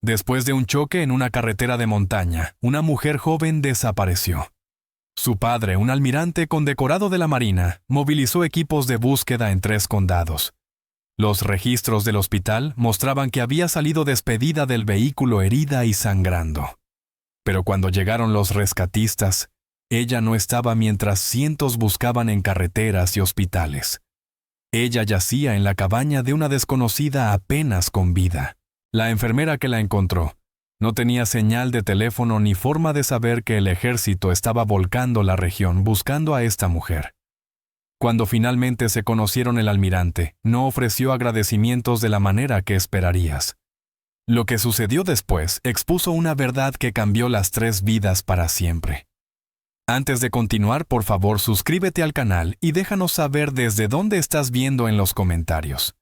Después de un choque en una carretera de montaña, una mujer joven desapareció. Su padre, un almirante condecorado de la Marina, movilizó equipos de búsqueda en 3 condados. Los registros del hospital mostraban que había salido despedida del vehículo herida y sangrando. Pero cuando llegaron los rescatistas, ella no estaba mientras cientos buscaban en carreteras y hospitales. Ella yacía en la cabaña de una desconocida apenas con vida. La enfermera que la encontró no tenía señal de teléfono ni forma de saber que el ejército estaba volcando la región buscando a esta mujer. Cuando finalmente se conocieron, el almirante no ofreció agradecimientos de la manera que esperarías. Lo que sucedió después expuso una verdad que cambió las 3 vidas para siempre. Antes de continuar, por favor, suscríbete al canal y déjanos saber desde dónde estás viendo en los comentarios.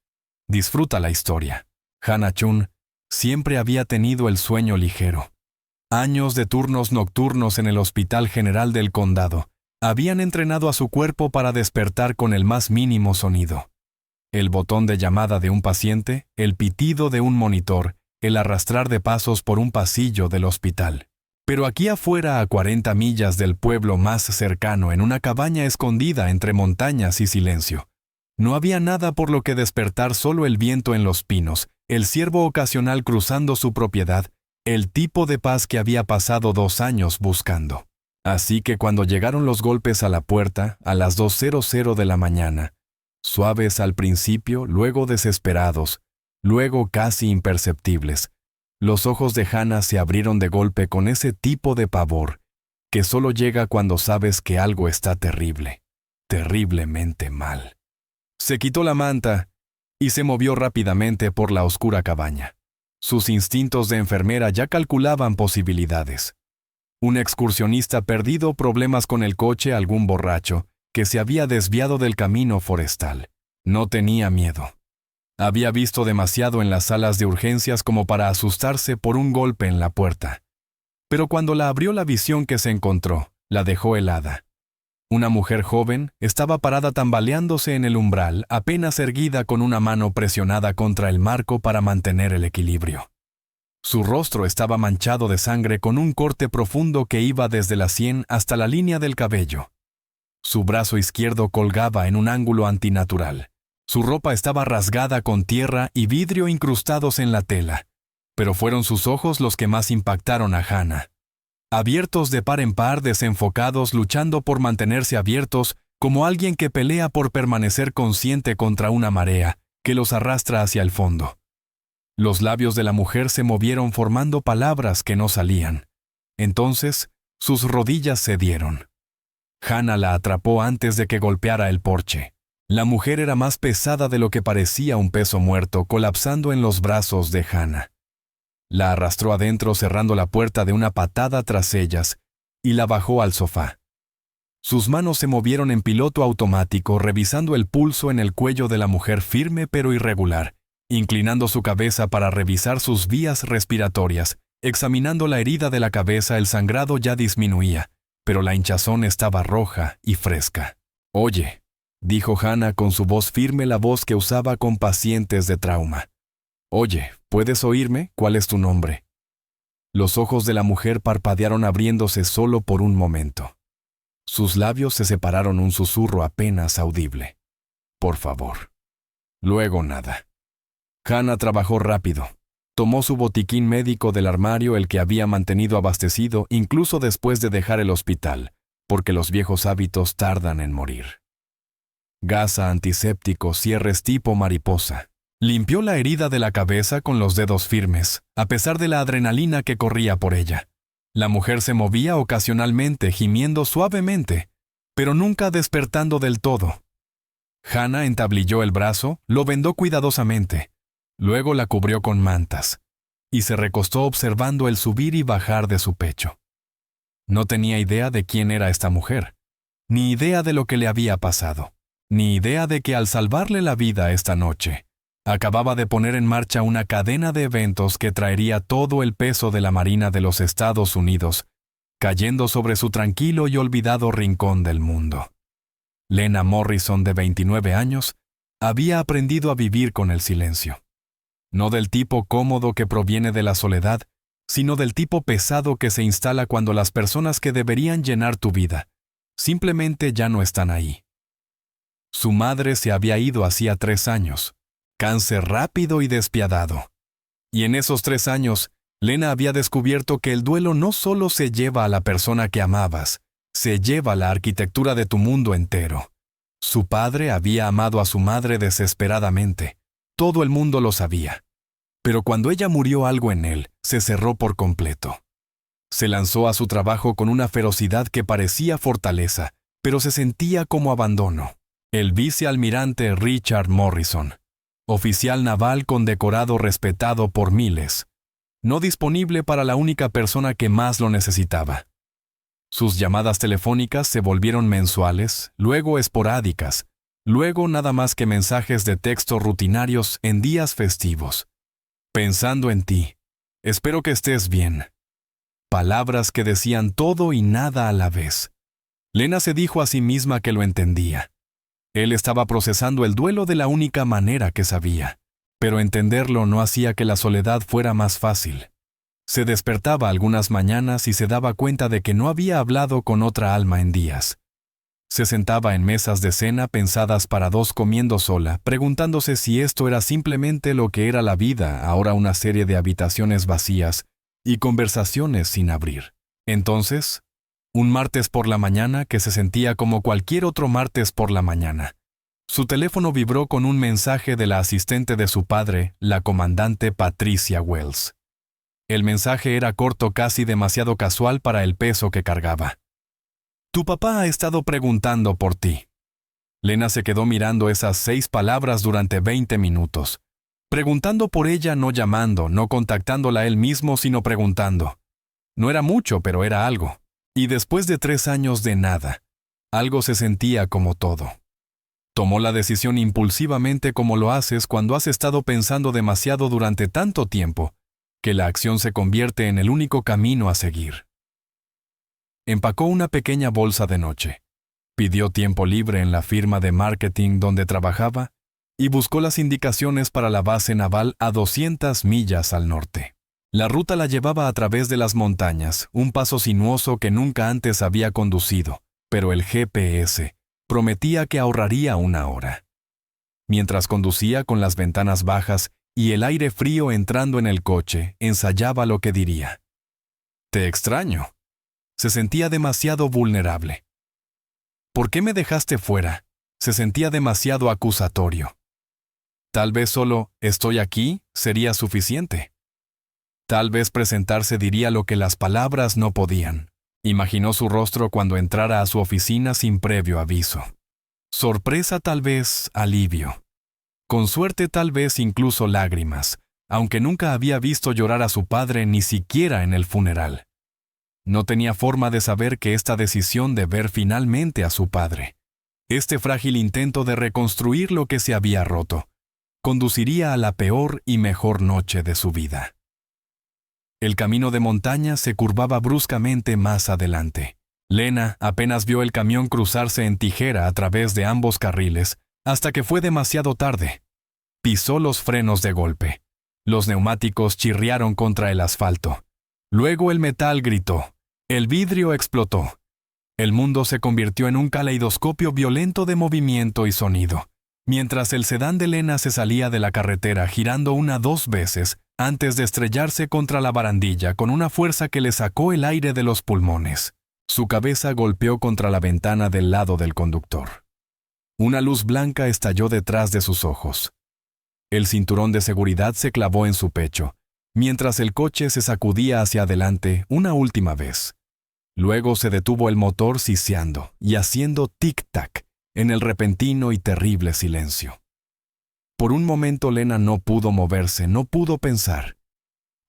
Disfruta la historia. Hannah Chun siempre había tenido el sueño ligero. Años de turnos nocturnos en el Hospital General del Condado habían entrenado a su cuerpo para despertar con el más mínimo sonido. El botón de llamada de un paciente, el pitido de un monitor, el arrastrar de pasos por un pasillo del hospital. Pero aquí afuera, a 40 millas del pueblo más cercano, en una cabaña escondida entre montañas y silencio, no había nada por lo que despertar, solo el viento en los pinos, el ciervo ocasional cruzando su propiedad, el tipo de paz que había pasado 2 años buscando. Así que cuando llegaron los golpes a la puerta, a las 2:00 de la mañana, suaves al principio, luego desesperados, luego casi imperceptibles, los ojos de Hannah se abrieron de golpe con ese tipo de pavor que solo llega cuando sabes que algo está terrible, terriblemente mal. Se quitó la manta y se movió rápidamente por la oscura cabaña. Sus instintos de enfermera ya calculaban posibilidades. Un excursionista perdido, problemas con el coche, algún borracho que se había desviado del camino forestal. No tenía miedo. Había visto demasiado en las salas de urgencias como para asustarse por un golpe en la puerta. Pero cuando la abrió, la visión que se encontró la dejó helada. Una mujer joven estaba parada tambaleándose en el umbral, apenas erguida, con una mano presionada contra el marco para mantener el equilibrio. Su rostro estaba manchado de sangre con un corte profundo que iba desde la sien hasta la línea del cabello. Su brazo izquierdo colgaba en un ángulo antinatural. Su ropa estaba rasgada con tierra y vidrio incrustados en la tela, pero fueron sus ojos los que más impactaron a Hannah. Abiertos de par en par, desenfocados, luchando por mantenerse abiertos, como alguien que pelea por permanecer consciente contra una marea que los arrastra hacia el fondo. Los labios de la mujer se movieron formando palabras que no salían. Entonces, sus rodillas cedieron. Hannah la atrapó antes de que golpeara el porche. La mujer era más pesada de lo que parecía, un peso muerto, colapsando en los brazos de Hannah. La arrastró adentro, cerrando la puerta de una patada tras ellas, y la bajó al sofá. Sus manos se movieron en piloto automático, revisando el pulso en el cuello de la mujer, firme pero irregular, inclinando su cabeza para revisar sus vías respiratorias, examinando la herida de la cabeza. El sangrado ya disminuía, pero la hinchazón estaba roja y fresca. «Oye», dijo Hannah con su voz firme, la voz que usaba con pacientes de trauma. «Oye, ¿puedes oírme? ¿Cuál es tu nombre?» Los ojos de la mujer parpadearon, abriéndose solo por un momento. Sus labios se separaron, un susurro apenas audible. «Por favor». Luego nada. Hannah trabajó rápido. Tomó su botiquín médico del armario, el que había mantenido abastecido incluso después de dejar el hospital, porque los viejos hábitos tardan en morir. Gasa antiséptico, cierres tipo mariposa. Limpió la herida de la cabeza con los dedos firmes, a pesar de la adrenalina que corría por ella. La mujer se movía ocasionalmente, gimiendo suavemente, pero nunca despertando del todo. Hannah entablilló el brazo, lo vendó cuidadosamente. Luego la cubrió con mantas, y se recostó observando el subir y bajar de su pecho. No tenía idea de quién era esta mujer, ni idea de lo que le había pasado, ni idea de que al salvarle la vida esta noche, acababa de poner en marcha una cadena de eventos que traería todo el peso de la Marina de los Estados Unidos, cayendo sobre su tranquilo y olvidado rincón del mundo. Lena Morrison, de 29 años, había aprendido a vivir con el silencio. No del tipo cómodo que proviene de la soledad, sino del tipo pesado que se instala cuando las personas que deberían llenar tu vida simplemente ya no están ahí. Su madre se había ido hacía 3 años, cáncer rápido y despiadado. Y en esos 3 años, Lena había descubierto que el duelo no solo se lleva a la persona que amabas, se lleva la arquitectura de tu mundo entero. Su padre había amado a su madre desesperadamente. Todo el mundo lo sabía. Pero cuando ella murió, algo en él se cerró por completo. Se lanzó a su trabajo con una ferocidad que parecía fortaleza, pero se sentía como abandono. El vicealmirante Richard Morrison, oficial naval condecorado respetado por miles, no disponible para la única persona que más lo necesitaba. Sus llamadas telefónicas se volvieron mensuales, luego esporádicas, luego nada más que mensajes de texto rutinarios en días festivos. Pensando en ti, espero que estés bien. Palabras que decían todo y nada a la vez. Lena se dijo a sí misma que lo entendía. Él estaba procesando el duelo de la única manera que sabía, pero entenderlo no hacía que la soledad fuera más fácil. Se despertaba algunas mañanas y se daba cuenta de que no había hablado con otra alma en días. Se sentaba en mesas de cena pensadas para 2 comiendo sola, preguntándose si esto era simplemente lo que era la vida, ahora una serie de habitaciones vacías y conversaciones sin abrir. Entonces, un martes por la mañana que se sentía como cualquier otro martes por la mañana, su teléfono vibró con un mensaje de la asistente de su padre, la comandante Patricia Wells. El mensaje era corto, casi demasiado casual para el peso que cargaba. Tu papá ha estado preguntando por ti. Lena se quedó mirando esas 6 palabras durante 20 minutos. Preguntando por ella, no llamando, no contactándola él mismo, sino preguntando. No era mucho, pero era algo. Y después de 3 años de nada, algo se sentía como todo. Tomó la decisión impulsivamente, como lo haces cuando has estado pensando demasiado durante tanto tiempo, que la acción se convierte en el único camino a seguir. Empacó una pequeña bolsa de noche, pidió tiempo libre en la firma de marketing donde trabajaba y buscó las indicaciones para la base naval a 200 millas al norte. La ruta la llevaba a través de las montañas, un paso sinuoso que nunca antes había conducido, pero el GPS prometía que ahorraría 1 hora. Mientras conducía con las ventanas bajas y el aire frío entrando en el coche, ensayaba lo que diría. Te extraño. Se sentía demasiado vulnerable. ¿Por qué me dejaste fuera? Se sentía demasiado acusatorio. Tal vez solo «estoy aquí» sería suficiente. Tal vez presentarse diría lo que las palabras no podían. Imaginó su rostro cuando entrara a su oficina sin previo aviso. Sorpresa, tal vez alivio. Con suerte, tal vez incluso lágrimas, aunque nunca había visto llorar a su padre ni siquiera en el funeral. No tenía forma de saber que esta decisión de ver finalmente a su padre, este frágil intento de reconstruir lo que se había roto, conduciría a la peor y mejor noche de su vida. El camino de montaña se curvaba bruscamente más adelante. Lena apenas vio el camión cruzarse en tijera a través de ambos carriles, hasta que fue demasiado tarde. Pisó los frenos de golpe. Los neumáticos chirriaron contra el asfalto. Luego el metal gritó. El vidrio explotó. El mundo se convirtió en un caleidoscopio violento de movimiento y sonido, mientras el sedán de Lena se salía de la carretera girando 2 veces antes de estrellarse contra la barandilla con una fuerza que le sacó el aire de los pulmones. Su cabeza golpeó contra la ventana del lado del conductor. Una luz blanca estalló detrás de sus ojos. El cinturón de seguridad se clavó en su pecho, mientras el coche se sacudía hacia adelante una última vez. Luego se detuvo el motor siseando y haciendo tic-tac en el repentino y terrible silencio. Por un momento Lena no pudo moverse, no pudo pensar.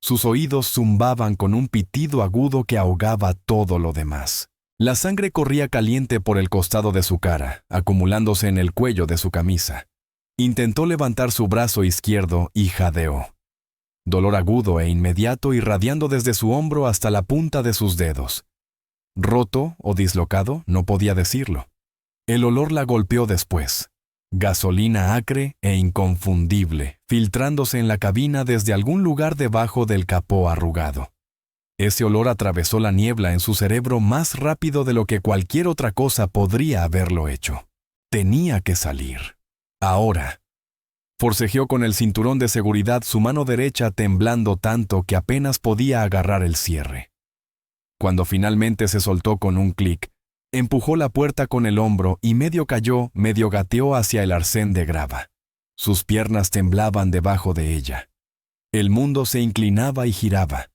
Sus oídos zumbaban con un pitido agudo que ahogaba todo lo demás. La sangre corría caliente por el costado de su cara, acumulándose en el cuello de su camisa. Intentó levantar su brazo izquierdo y jadeó. Dolor agudo e inmediato irradiando desde su hombro hasta la punta de sus dedos. Roto o dislocado, no podía decirlo. El olor la golpeó después. Gasolina acre e inconfundible, filtrándose en la cabina desde algún lugar debajo del capó arrugado. Ese olor atravesó la niebla en su cerebro más rápido de lo que cualquier otra cosa podría haberlo hecho. Tenía que salir. Ahora. Forcejeó con el cinturón de seguridad, su mano derecha temblando tanto que apenas podía agarrar el cierre. Cuando finalmente se soltó con un clic, empujó la puerta con el hombro y medio cayó, medio gateó hacia el arcén de grava. Sus piernas temblaban debajo de ella. El mundo se inclinaba y giraba.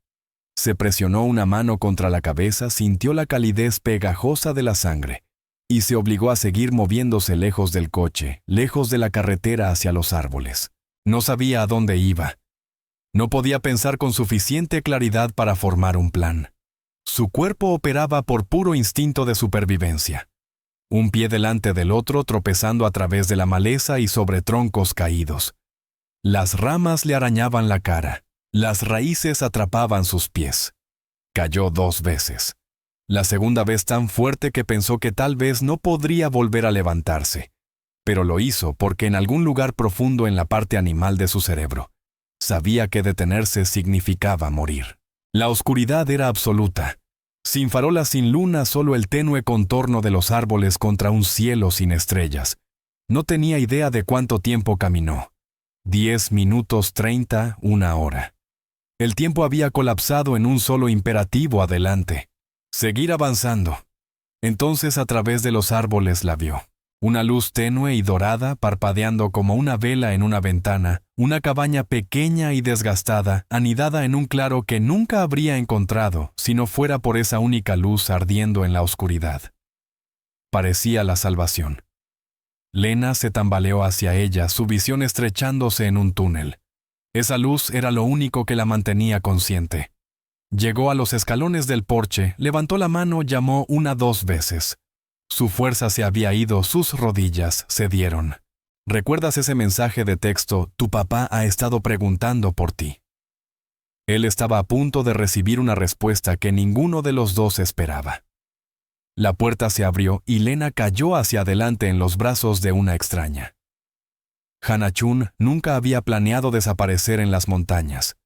Se presionó una mano contra la cabeza, sintió la calidez pegajosa de la sangre y se obligó a seguir moviéndose lejos del coche, lejos de la carretera hacia los árboles. No sabía a dónde iba. No podía pensar con suficiente claridad para formar un plan. Su cuerpo operaba por puro instinto de supervivencia. Un pie delante del otro, tropezando a través de la maleza y sobre troncos caídos. Las ramas le arañaban la cara. Las raíces atrapaban sus pies. Cayó 2 veces. La segunda vez tan fuerte que pensó que tal vez no podría volver a levantarse. Pero lo hizo porque en algún lugar profundo en la parte animal de su cerebro, sabía que detenerse significaba morir. La oscuridad era absoluta. Sin farolas, sin luna, solo el tenue contorno de los árboles contra un cielo sin estrellas. No tenía idea de cuánto tiempo caminó. 10 minutos, 30, 1 hora. El tiempo había colapsado en un solo imperativo: adelante. Seguir avanzando. Entonces a través de los árboles la vio. Una luz tenue y dorada parpadeando como una vela en una ventana, una cabaña pequeña y desgastada, anidada en un claro que nunca habría encontrado si no fuera por esa única luz ardiendo en la oscuridad. Parecía la salvación. Lena se tambaleó hacia ella, su visión estrechándose en un túnel. Esa luz era lo único que la mantenía consciente. Llegó a los escalones del porche, levantó la mano, llamó 1-2 veces. Su fuerza se había ido, sus rodillas cedieron. ¿Recuerdas ese mensaje de texto? Tu papá ha estado preguntando por ti. Él estaba a punto de recibir una respuesta que ninguno de los dos esperaba. La puerta se abrió y Lena cayó hacia adelante en los brazos de una extraña. Hannah Chun nunca había planeado desaparecer en las montañas.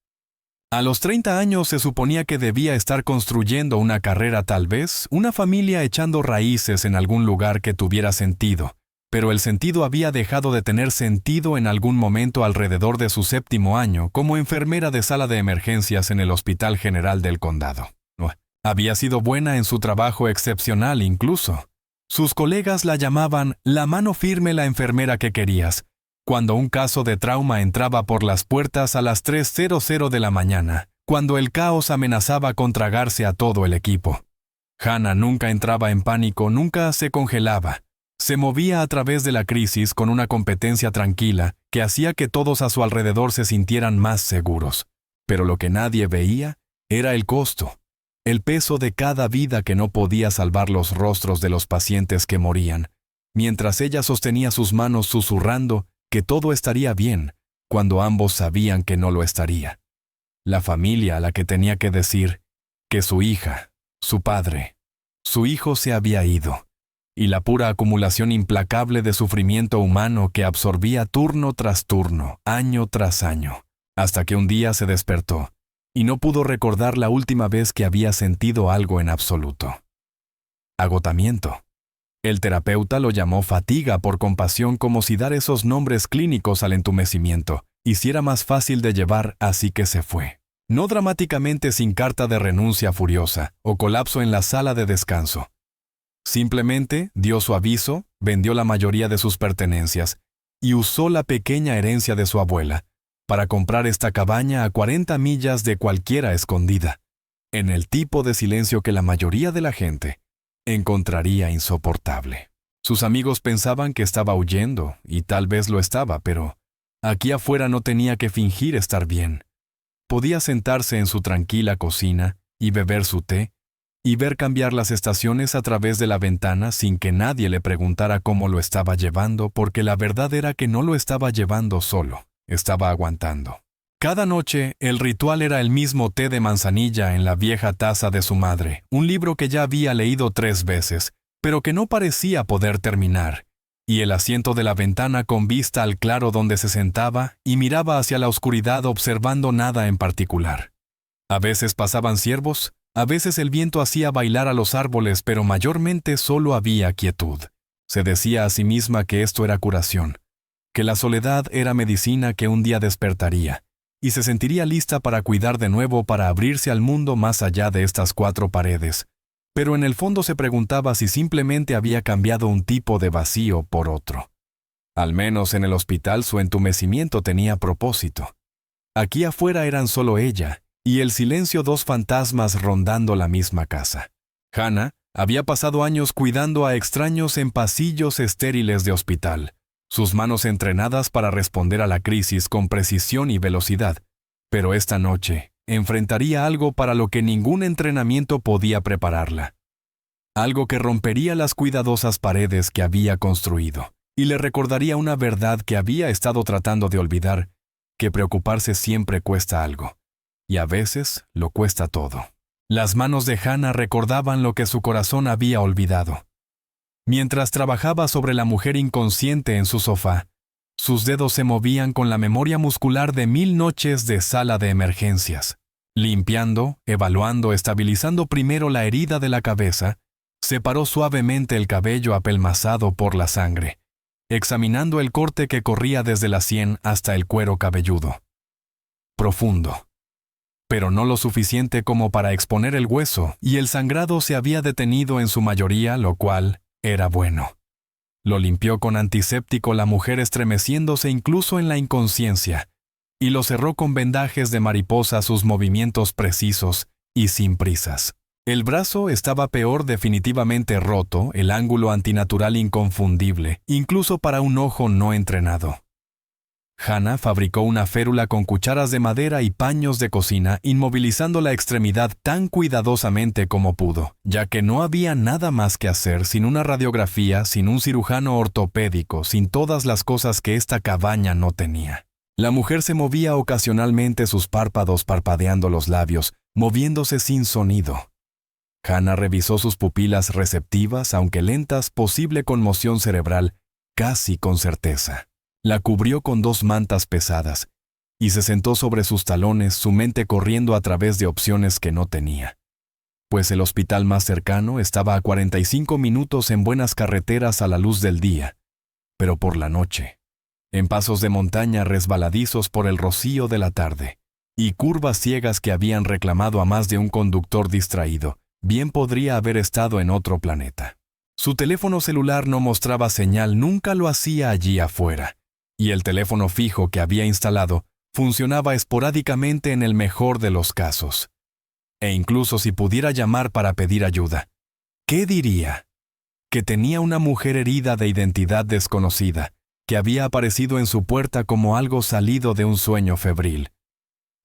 A los 30 años se suponía que debía estar construyendo una carrera, tal vez, una familia echando raíces en algún lugar que tuviera sentido, pero el sentido había dejado de tener sentido en algún momento alrededor de su 7º año como enfermera de sala de emergencias en el Hospital General del Condado. Había sido buena en su trabajo, excepcional incluso. Sus colegas la llamaban la mano firme, la enfermera que querías, cuando un caso de trauma entraba por las puertas a las 3:00 de la mañana, cuando el caos amenazaba con tragarse a todo el equipo. Hannah nunca entraba en pánico, nunca se congelaba. Se movía a través de la crisis con una competencia tranquila que hacía que todos a su alrededor se sintieran más seguros. Pero lo que nadie veía era el costo, el peso de cada vida que no podía salvar los rostros de los pacientes que morían, mientras ella sostenía sus manos susurrando que todo estaría bien, cuando ambos sabían que no lo estaría. La familia a la que tenía que decir que su hija, su padre, su hijo se había ido, y la pura acumulación implacable de sufrimiento humano que absorbía turno tras turno, año tras año, hasta que un día se despertó, y no pudo recordar la última vez que había sentido algo en absoluto. Agotamiento. El terapeuta lo llamó fatiga por compasión, como si dar esos nombres clínicos al entumecimiento hiciera más fácil de llevar, así que se fue. No dramáticamente, sin carta de renuncia furiosa o colapso en la sala de descanso. Simplemente dio su aviso, vendió la mayoría de sus pertenencias y usó la pequeña herencia de su abuela para comprar esta cabaña a 40 millas de cualquiera escondida, en el tipo de silencio que la mayoría de la gente encontraría insoportable. Sus amigos pensaban que estaba huyendo, y tal vez lo estaba, pero aquí afuera no tenía que fingir estar bien. Podía sentarse en su tranquila cocina y beber su té, y ver cambiar las estaciones a través de la ventana sin que nadie le preguntara cómo lo estaba llevando, porque la verdad era que no lo estaba llevando solo, estaba aguantando. Cada noche, el ritual era el mismo té de manzanilla en la vieja taza de su madre, un libro que ya había leído 3 veces, pero que no parecía poder terminar, y el asiento de la ventana con vista al claro donde se sentaba y miraba hacia la oscuridad observando nada en particular. A veces pasaban ciervos, a veces el viento hacía bailar a los árboles, pero mayormente solo había quietud. Se decía a sí misma que esto era curación, que la soledad era medicina que un día despertaría, y se sentiría lista para cuidar de nuevo, para abrirse al mundo más allá de estas cuatro paredes. Pero en el fondo se preguntaba si simplemente había cambiado un tipo de vacío por otro. Al menos en el hospital su entumecimiento tenía propósito. Aquí afuera eran solo ella y el silencio, dos fantasmas rondando la misma casa. Hannah había pasado años cuidando a extraños en pasillos estériles de hospital, sus manos entrenadas para responder a la crisis con precisión y velocidad. Pero esta noche enfrentaría algo para lo que ningún entrenamiento podía prepararla. Algo que rompería las cuidadosas paredes que había construido y le recordaría una verdad que había estado tratando de olvidar, que preocuparse siempre cuesta algo, y a veces lo cuesta todo. Las manos de Hannah recordaban lo que su corazón había olvidado. Mientras trabajaba sobre la mujer inconsciente en su sofá, sus dedos se movían con la memoria muscular de 1000 noches de sala de emergencias. Limpiando, evaluando, estabilizando primero la herida de la cabeza, separó suavemente el cabello apelmazado por la sangre, examinando el corte que corría desde la sien hasta el cuero cabelludo. Profundo, pero no lo suficiente como para exponer el hueso, y el sangrado se había detenido en su mayoría, lo cual era bueno. Lo limpió con antiséptico la mujer, estremeciéndose incluso en la inconsciencia, y lo cerró con vendajes de mariposa, sus movimientos precisos y sin prisas. El brazo estaba peor, definitivamente roto, el ángulo antinatural inconfundible, incluso para un ojo no entrenado. Hannah fabricó una férula con cucharas de madera y paños de cocina, inmovilizando la extremidad tan cuidadosamente como pudo, ya que no había nada más que hacer, sin una radiografía, sin un cirujano ortopédico, sin todas las cosas que esta cabaña no tenía. La mujer se movía ocasionalmente, sus párpados parpadeando, los labios, moviéndose sin sonido. Hannah revisó sus pupilas receptivas, aunque lentas, posible conmoción cerebral, casi con certeza. La cubrió con 2 mantas pesadas, y se sentó sobre sus talones, su mente corriendo a través de opciones que no tenía. Pues el hospital más cercano estaba a 45 minutos en buenas carreteras a la luz del día, pero por la noche, en pasos de montaña resbaladizos por el rocío de la tarde, y curvas ciegas que habían reclamado a más de un conductor distraído, bien podría haber estado en otro planeta. Su teléfono celular no mostraba señal, nunca lo hacía allí afuera, y el teléfono fijo que había instalado funcionaba esporádicamente en el mejor de los casos. E incluso si pudiera llamar para pedir ayuda, ¿qué diría? Que tenía una mujer herida de identidad desconocida, que había aparecido en su puerta como algo salido de un sueño febril.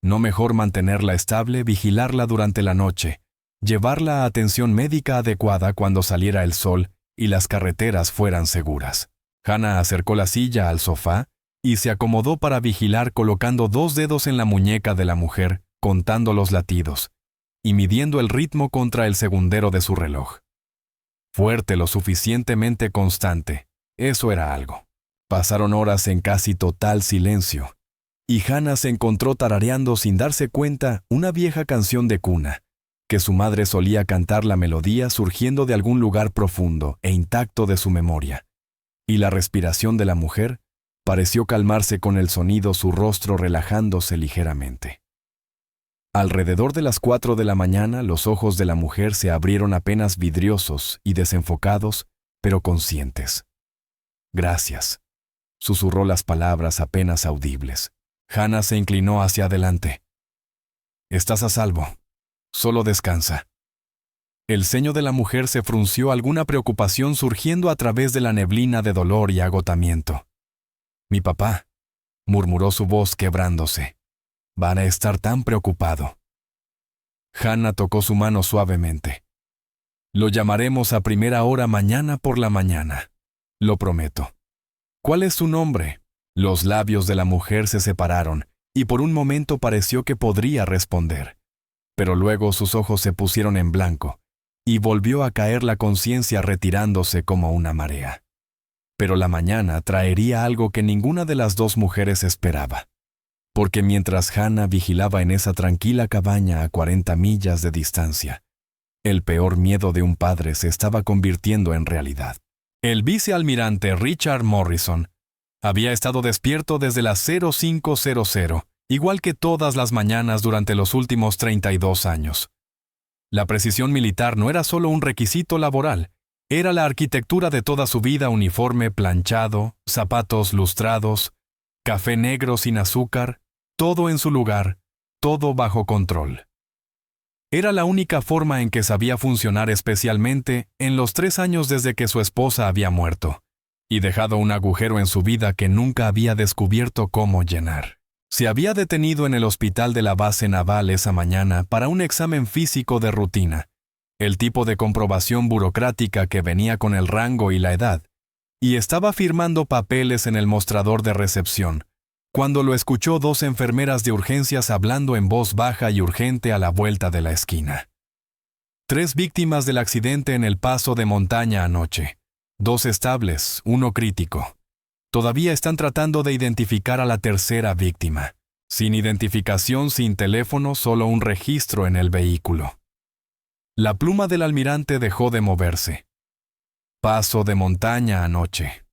¿No mejor mantenerla estable, vigilarla durante la noche, llevarla a atención médica adecuada cuando saliera el sol y las carreteras fueran seguras? Hannah acercó la silla al sofá y se acomodó para vigilar, colocando 2 dedos en la muñeca de la mujer, contando los latidos y midiendo el ritmo contra el segundero de su reloj. Fuerte, lo suficientemente constante, eso era algo. Pasaron horas en casi total silencio, y Hannah se encontró tarareando sin darse cuenta una vieja canción de cuna, que su madre solía cantar, la melodía surgiendo de algún lugar profundo e intacto de su memoria. Y la respiración de la mujer pareció calmarse con el sonido, su rostro relajándose ligeramente. Alrededor de las 4 de la mañana, los ojos de la mujer se abrieron apenas vidriosos y desenfocados, pero conscientes. «Gracias», susurró las palabras apenas audibles. Hannah se inclinó hacia adelante. «Estás a salvo. Solo descansa». El ceño de la mujer se frunció, alguna preocupación surgiendo a través de la neblina de dolor y agotamiento. «Mi papá», murmuró su voz quebrándose. «Van a estar tan preocupado». Hannah tocó su mano suavemente. «Lo llamaremos a primera hora mañana por la mañana. Lo prometo». «¿Cuál es su nombre?». Los labios de la mujer se separaron, y por un momento pareció que podría responder. Pero luego sus ojos se pusieron en blanco, y volvió a caer la conciencia, retirándose como una marea. Pero la mañana traería algo que ninguna de las dos mujeres esperaba. Porque mientras Hannah vigilaba en esa tranquila cabaña a 40 millas de distancia, el peor miedo de un padre se estaba convirtiendo en realidad. El vicealmirante Richard Morrison había estado despierto desde las 0500, igual que todas las mañanas durante los últimos 32 años. La precisión militar no era solo un requisito laboral, era la arquitectura de toda su vida: uniforme planchado, zapatos lustrados, café negro sin azúcar, todo en su lugar, todo bajo control. Era la única forma en que sabía funcionar, especialmente en los 3 años desde que su esposa había muerto y dejado un agujero en su vida que nunca había descubierto cómo llenar. Se había detenido en el hospital de la base naval esa mañana para un examen físico de rutina, el tipo de comprobación burocrática que venía con el rango y la edad, y estaba firmando papeles en el mostrador de recepción, cuando lo escuchó 2 enfermeras de urgencias hablando en voz baja y urgente a la vuelta de la esquina. 3 víctimas del accidente en el paso de montaña anoche. 2 estables, 1 crítico. Todavía están tratando de identificar a la tercera víctima. Sin identificación, sin teléfono, solo un registro en el vehículo. La pluma del almirante dejó de moverse. Paso de montaña anoche.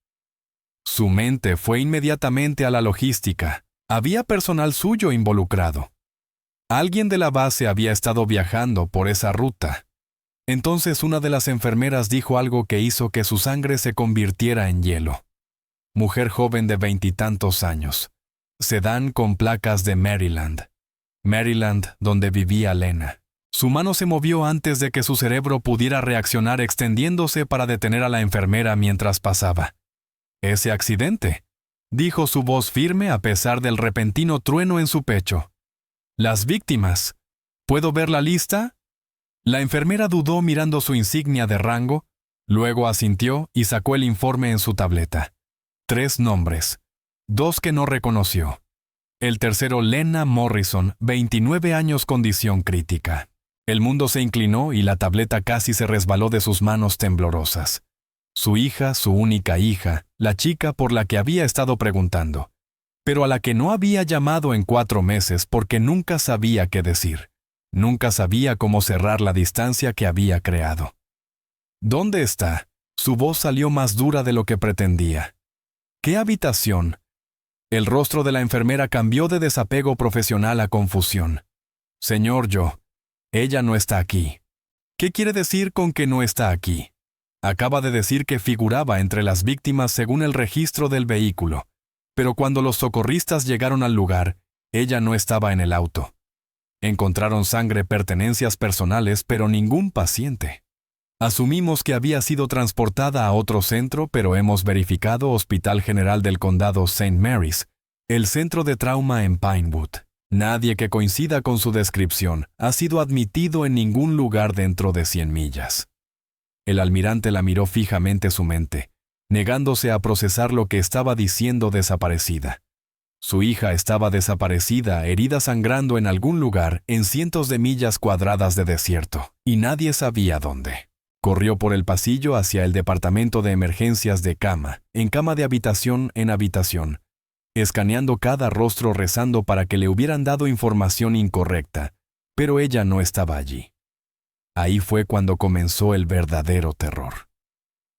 Su mente fue inmediatamente a la logística. Había personal suyo involucrado. Alguien de la base había estado viajando por esa ruta. Entonces una de las enfermeras dijo algo que hizo que su sangre se convirtiera en hielo. Mujer joven de 20 y tantos años. Sedán con placas de Maryland. Maryland, donde vivía Lena. Su mano se movió antes de que su cerebro pudiera reaccionar, extendiéndose para detener a la enfermera mientras pasaba. «Ese accidente», dijo su voz firme a pesar del repentino trueno en su pecho. «Las víctimas. ¿Puedo ver la lista?» La enfermera dudó mirando su insignia de rango, luego asintió y sacó el informe en su tableta. 3 nombres, 2 que no reconoció. El tercero, Lena Morrison, 29 años, condición crítica. El mundo se inclinó y la tableta casi se resbaló de sus manos temblorosas. Su hija, su única hija, la chica por la que había estado preguntando, pero a la que no había llamado en 4 meses porque nunca sabía qué decir. Nunca sabía cómo cerrar la distancia que había creado. ¿Dónde está? Su voz salió más dura de lo que pretendía. ¿Qué habitación? El rostro de la enfermera cambió de desapego profesional a confusión. Señor Joe, ella no está aquí. ¿Qué quiere decir con que no está aquí? Acaba de decir que figuraba entre las víctimas según el registro del vehículo, pero cuando los socorristas llegaron al lugar, ella no estaba en el auto. Encontraron sangre, pertenencias personales, pero ningún paciente. Asumimos que había sido transportada a otro centro, pero hemos verificado Hospital General del Condado St. Mary's, el centro de trauma en Pinewood. Nadie que coincida con su descripción ha sido admitido en ningún lugar dentro de 100 millas. El almirante la miró fijamente su mente, negándose a procesar lo que estaba diciendo desaparecida. Su hija estaba desaparecida, herida sangrando en algún lugar en cientos de millas cuadradas de desierto, y nadie sabía dónde. Corrió por el pasillo hacia el departamento de emergencias de cama, en cama de habitación en habitación, escaneando cada rostro rezando para que le hubieran dado información incorrecta, pero ella no estaba allí. Ahí fue cuando comenzó el verdadero terror.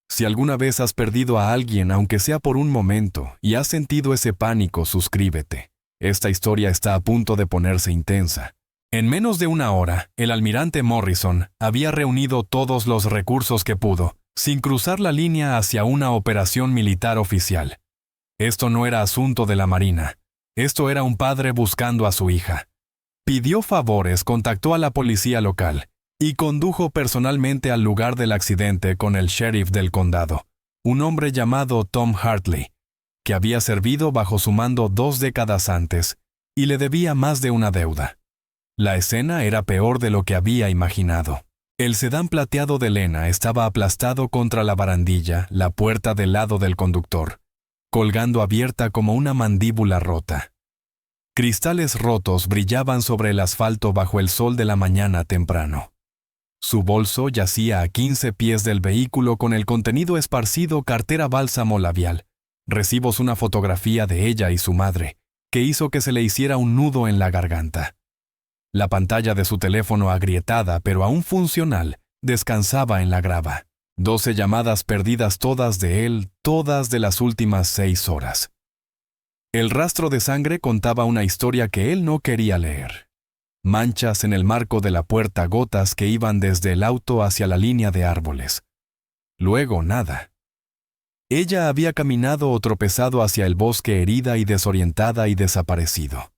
Si alguna vez has perdido a alguien, aunque sea por un momento, y has sentido ese pánico, suscríbete. Esta historia está a punto de ponerse intensa. En menos de 1 hora, el almirante Morrison había reunido todos los recursos que pudo, sin cruzar la línea hacia una operación militar oficial. Esto no era asunto de la Marina. Esto era un padre buscando a su hija. Pidió favores, contactó a la policía local y condujo personalmente al lugar del accidente con el sheriff del condado, un hombre llamado Tom Hartley, que había servido bajo su mando 2 décadas antes y le debía más de una deuda. La escena era peor de lo que había imaginado. El sedán plateado de Lena estaba aplastado contra la barandilla, la puerta del lado del conductor, colgando abierta como una mandíbula rota. Cristales rotos brillaban sobre el asfalto bajo el sol de la mañana temprano. Su bolso yacía a 15 pies del vehículo con el contenido esparcido: cartera, bálsamo labial, recibos, una fotografía de ella y su madre, que hizo que se le hiciera un nudo en la garganta. La pantalla de su teléfono, agrietada pero aún funcional, descansaba en la grava. 12 llamadas perdidas, todas de él, todas de las últimas 6 horas. El rastro de sangre contaba una historia que él no quería leer. Manchas en el marco de la puerta, gotas que iban desde el auto hacia la línea de árboles. Luego nada. Ella había caminado o tropezado hacia el bosque, herida y desorientada, y desaparecido.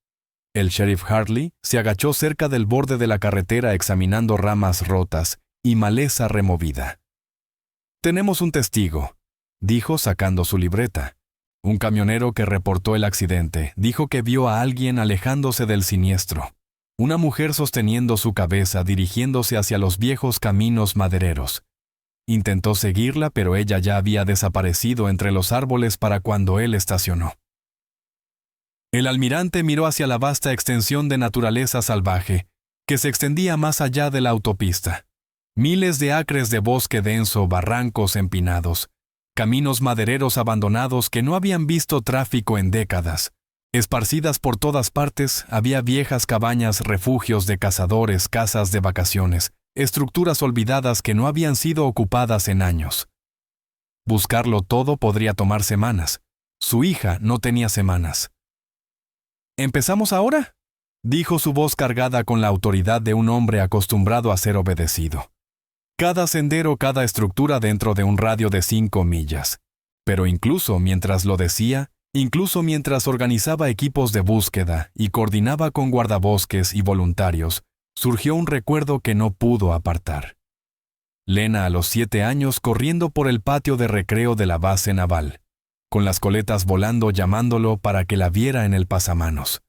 El sheriff Hartley se agachó cerca del borde de la carretera examinando ramas rotas y maleza removida. «Tenemos un testigo», dijo sacando su libreta. Un camionero que reportó el accidente dijo que vio a alguien alejándose del siniestro. Una mujer sosteniendo su cabeza, dirigiéndose hacia los viejos caminos madereros. Intentó seguirla, pero ella ya había desaparecido entre los árboles para cuando él estacionó. El almirante miró hacia la vasta extensión de naturaleza salvaje que se extendía más allá de la autopista. Miles de acres de bosque denso, barrancos empinados, caminos madereros abandonados que no habían visto tráfico en décadas. Esparcidas por todas partes había viejas cabañas, refugios de cazadores, casas de vacaciones, estructuras olvidadas que no habían sido ocupadas en años. Buscarlo todo podría tomar semanas. Su hija no tenía semanas. «¿Empezamos ahora?», dijo su voz cargada con la autoridad de un hombre acostumbrado a ser obedecido. Cada sendero, cada estructura dentro de un radio de 5 millas. Pero incluso mientras lo decía, incluso mientras organizaba equipos de búsqueda y coordinaba con guardabosques y voluntarios, surgió un recuerdo que no pudo apartar. Lena a los 7 años corriendo por el patio de recreo de la base naval, con las coletas volando, llamándolo para que la viera en el pasamanos.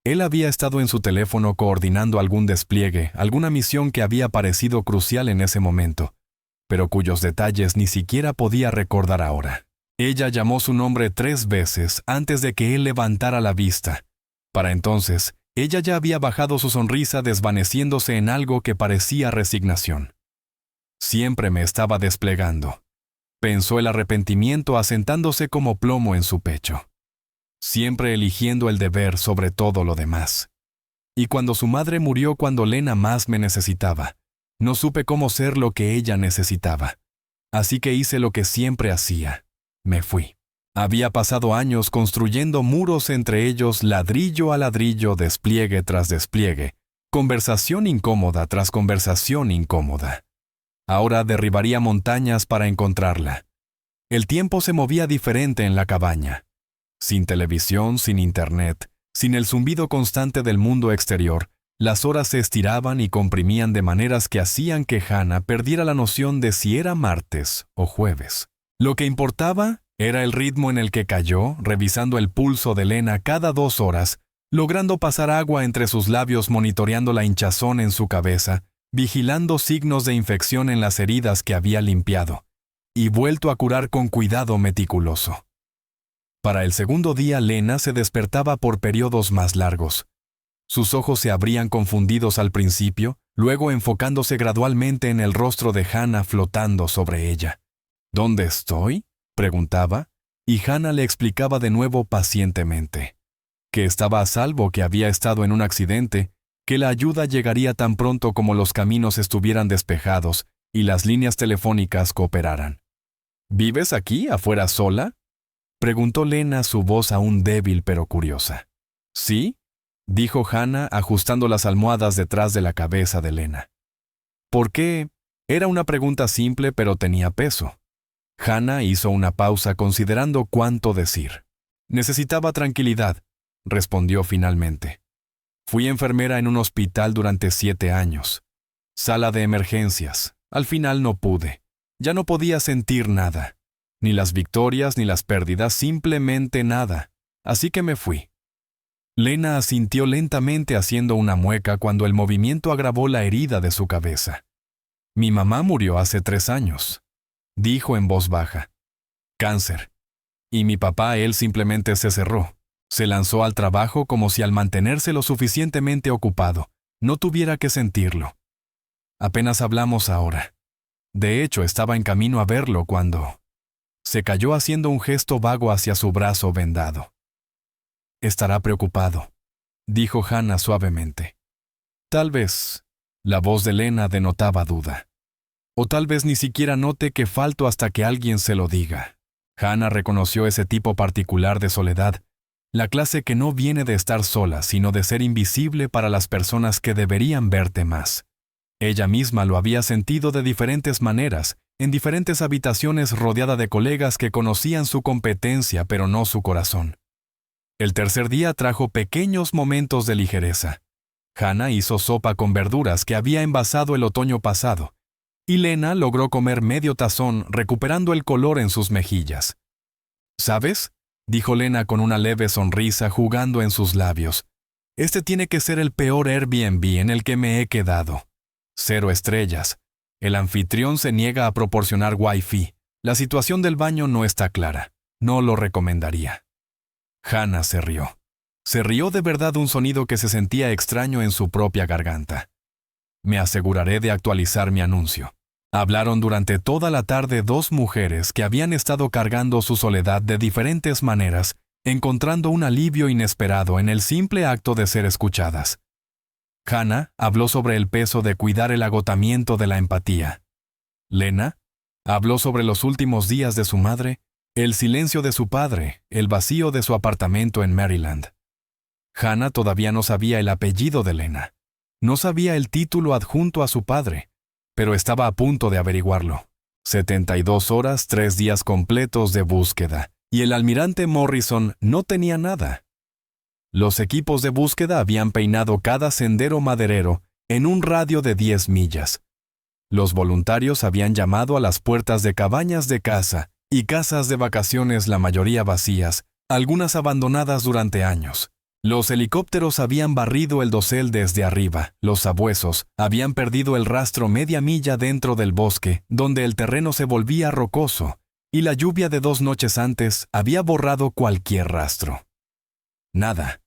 Él había estado en su teléfono coordinando algún despliegue, alguna misión que había parecido crucial en ese momento, pero cuyos detalles ni siquiera podía recordar ahora. Ella llamó su nombre 3 veces antes de que él levantara la vista. Para entonces, ella ya había bajado su sonrisa, desvaneciéndose en algo que parecía resignación. Siempre me estaba desplegando, pensó el arrepentimiento asentándose como plomo en su pecho. Siempre eligiendo el deber sobre todo lo demás. Y cuando su madre murió, cuando Lena más me necesitaba, no supe cómo ser lo que ella necesitaba. Así que hice lo que siempre hacía. Me fui. Había pasado años construyendo muros entre ellos, ladrillo a ladrillo, despliegue tras despliegue, conversación incómoda tras conversación incómoda. Ahora derribaría montañas para encontrarla. El tiempo se movía diferente en la cabaña. Sin televisión, sin internet, sin el zumbido constante del mundo exterior, las horas se estiraban y comprimían de maneras que hacían que Hannah perdiera la noción de si era martes o jueves. Lo que importaba era el ritmo en el que cayó, revisando el pulso de Lena cada 2 horas, logrando pasar agua entre sus labios, monitoreando la hinchazón en su cabeza, vigilando signos de infección en las heridas que había limpiado, y vuelto a curar con cuidado meticuloso. Para el segundo día, Lena se despertaba por periodos más largos. Sus ojos se abrían confundidos al principio, luego enfocándose gradualmente en el rostro de Hannah flotando sobre ella. «¿Dónde estoy?», preguntaba, y Hannah le explicaba de nuevo pacientemente. Que estaba a salvo, que había estado en un accidente, que la ayuda llegaría tan pronto como los caminos estuvieran despejados y las líneas telefónicas cooperaran. «¿Vives aquí, afuera, sola?», preguntó Lena, su voz aún débil pero curiosa. «¿Sí?», dijo Hannah, ajustando las almohadas detrás de la cabeza de Lena. ¿Por qué? Era una pregunta simple, pero tenía peso. Hannah hizo una pausa considerando cuánto decir. «Necesitaba tranquilidad», respondió finalmente. «Fui enfermera en un hospital durante 7 años. Sala de emergencias. Al final no pude. Ya no podía sentir nada. Ni las victorias ni las pérdidas, simplemente nada. Así que me fui». Lena asintió lentamente haciendo una mueca cuando el movimiento agravó la herida de su cabeza. «Mi mamá murió hace 3 años», dijo en voz baja. «Cáncer. Y mi papá, él simplemente se cerró. Se lanzó al trabajo como si al mantenerse lo suficientemente ocupado, no tuviera que sentirlo. Apenas hablamos ahora. De hecho, estaba en camino a verlo cuando se cayó haciendo un gesto vago hacia su brazo vendado. Estará preocupado, dijo Hannah suavemente. Tal vez. La voz de Lena denotaba duda. O tal vez ni siquiera note que falto hasta que alguien se lo diga. Hannah reconoció ese tipo particular de soledad, la clase que no viene de estar sola, sino de ser invisible para las personas que deberían verte más. Ella misma lo había sentido de diferentes maneras, en diferentes habitaciones rodeada de colegas que conocían su competencia pero no su corazón. El tercer día trajo pequeños momentos de ligereza. Hannah hizo sopa con verduras que había envasado el otoño pasado, y Lena logró comer medio tazón recuperando el color en sus mejillas. ¿Sabes?, dijo Lena con una leve sonrisa jugando en sus labios. Este tiene que ser el peor Airbnb en el que me he quedado. 0 estrellas. El anfitrión se niega a proporcionar Wi-Fi. La situación del baño no está clara. No lo recomendaría. Hannah se rió. Se rió de verdad, un sonido que se sentía extraño en su propia garganta. Me aseguraré de actualizar mi anuncio. Hablaron durante toda la tarde 2 mujeres que habían estado cargando su soledad de diferentes maneras, encontrando un alivio inesperado en el simple acto de ser escuchadas. Hannah habló sobre el peso de cuidar el agotamiento de la empatía. Lena habló sobre los últimos días de su madre, el silencio de su padre, el vacío de su apartamento en Maryland. Hannah todavía no sabía el apellido de Lena. No sabía el título adjunto a su padre, pero estaba a punto de averiguarlo. 72 horas, 3 días completos de búsqueda, y el almirante Morrison no tenía nada. Los equipos de búsqueda habían peinado cada sendero maderero en un radio de 10 millas. Los voluntarios habían llamado a las puertas de cabañas de caza y casas de vacaciones, la mayoría vacías, algunas abandonadas durante años. Los helicópteros habían barrido el dosel desde arriba, los sabuesos habían perdido el rastro media milla dentro del bosque, donde el terreno se volvía rocoso, y la lluvia de 2 noches antes había borrado cualquier rastro. Nada.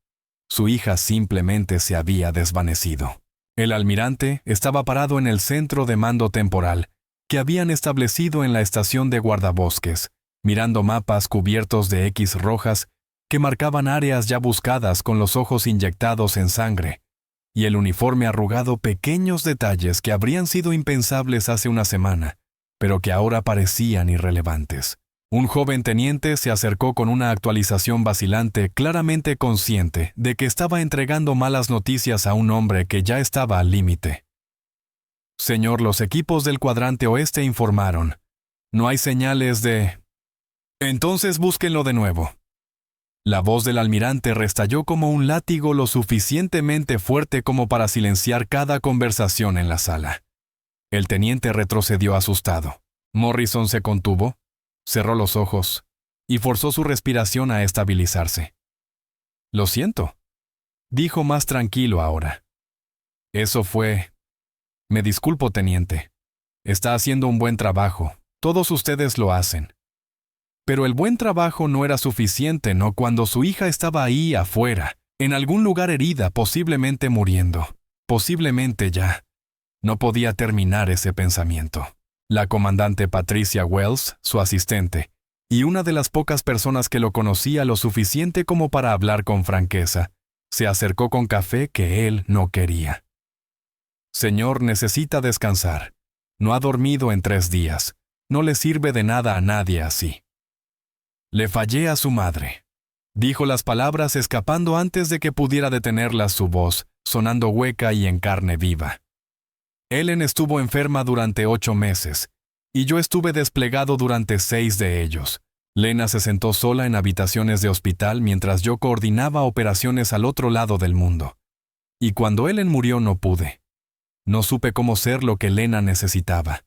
Su hija simplemente se había desvanecido. El almirante estaba parado en el centro de mando temporal, que habían establecido en la estación de guardabosques, mirando mapas cubiertos de X rojas que marcaban áreas ya buscadas con los ojos inyectados en sangre, y el uniforme arrugado, pequeños detalles que habrían sido impensables hace una semana, pero que ahora parecían irrelevantes. Un joven teniente se acercó con una actualización vacilante, claramente consciente de que estaba entregando malas noticias a un hombre que ya estaba al límite. Señor, los equipos del cuadrante oeste informaron. No hay señales de... Entonces búsquenlo de nuevo. La voz del almirante restalló como un látigo lo suficientemente fuerte como para silenciar cada conversación en la sala. El teniente retrocedió asustado. Morrison se contuvo, cerró los ojos y forzó su respiración a estabilizarse. «Lo siento», dijo más tranquilo ahora. «Eso fue... Me disculpo, teniente. Está haciendo un buen trabajo. Todos ustedes lo hacen. Pero el buen trabajo no era suficiente, ¿no? Cuando su hija estaba ahí afuera, en algún lugar herida, posiblemente muriendo. Posiblemente ya. No podía terminar ese pensamiento. La comandante Patricia Wells, su asistente, y una de las pocas personas que lo conocía lo suficiente como para hablar con franqueza, se acercó con café que él no quería. «Señor, necesita descansar. No ha dormido en 3 días. No le sirve de nada a nadie así». «Le fallé a su madre», dijo las palabras escapando antes de que pudiera detenerlas su voz, sonando hueca y en carne viva. «Ellen estuvo enferma durante 8 meses, y yo estuve desplegado durante 6 de ellos. Lena se sentó sola en habitaciones de hospital mientras yo coordinaba operaciones al otro lado del mundo. Y cuando Ellen murió no pude. No supe cómo ser lo que Lena necesitaba.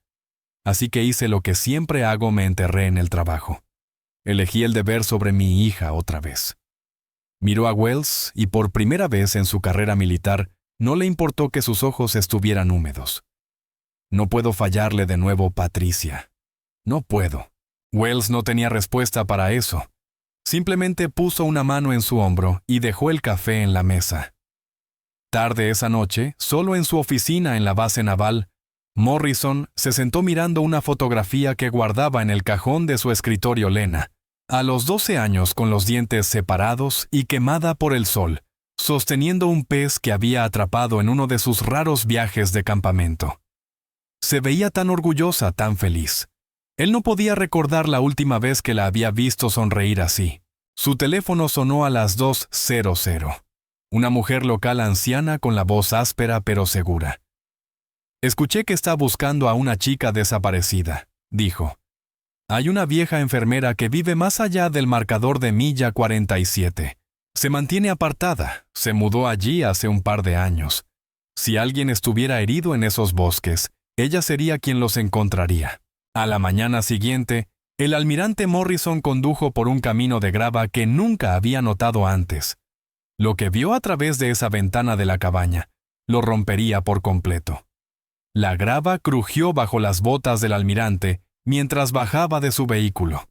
Así que hice lo que siempre hago, me enterré en el trabajo. Elegí el deber sobre mi hija otra vez». Miró a Wells y por primera vez en su carrera militar no le importó que sus ojos estuvieran húmedos. «No puedo fallarle de nuevo, Patricia. No puedo». Wells no tenía respuesta para eso. Simplemente puso una mano en su hombro y dejó el café en la mesa. Tarde esa noche, solo en su oficina en la base naval, Morrison se sentó mirando una fotografía que guardaba en el cajón de su escritorio Lena, a los 12 años con los dientes separados y quemada por el sol, sosteniendo un pez que había atrapado en uno de sus raros viajes de campamento. Se veía tan orgullosa, tan feliz. Él no podía recordar la última vez que la había visto sonreír así. Su teléfono sonó a las 2:00. Una mujer local anciana con la voz áspera pero segura. «Escuché que está buscando a una chica desaparecida», dijo. «Hay una vieja enfermera que vive más allá del marcador de milla 47. Se mantiene apartada, se mudó allí hace un par de años. Si alguien estuviera herido en esos bosques, ella sería quien los encontraría». A la mañana siguiente, el almirante Morrison condujo por un camino de grava que nunca había notado antes. Lo que vio a través de esa ventana de la cabaña lo rompería por completo. La grava crujió bajo las botas del almirante mientras bajaba de su vehículo.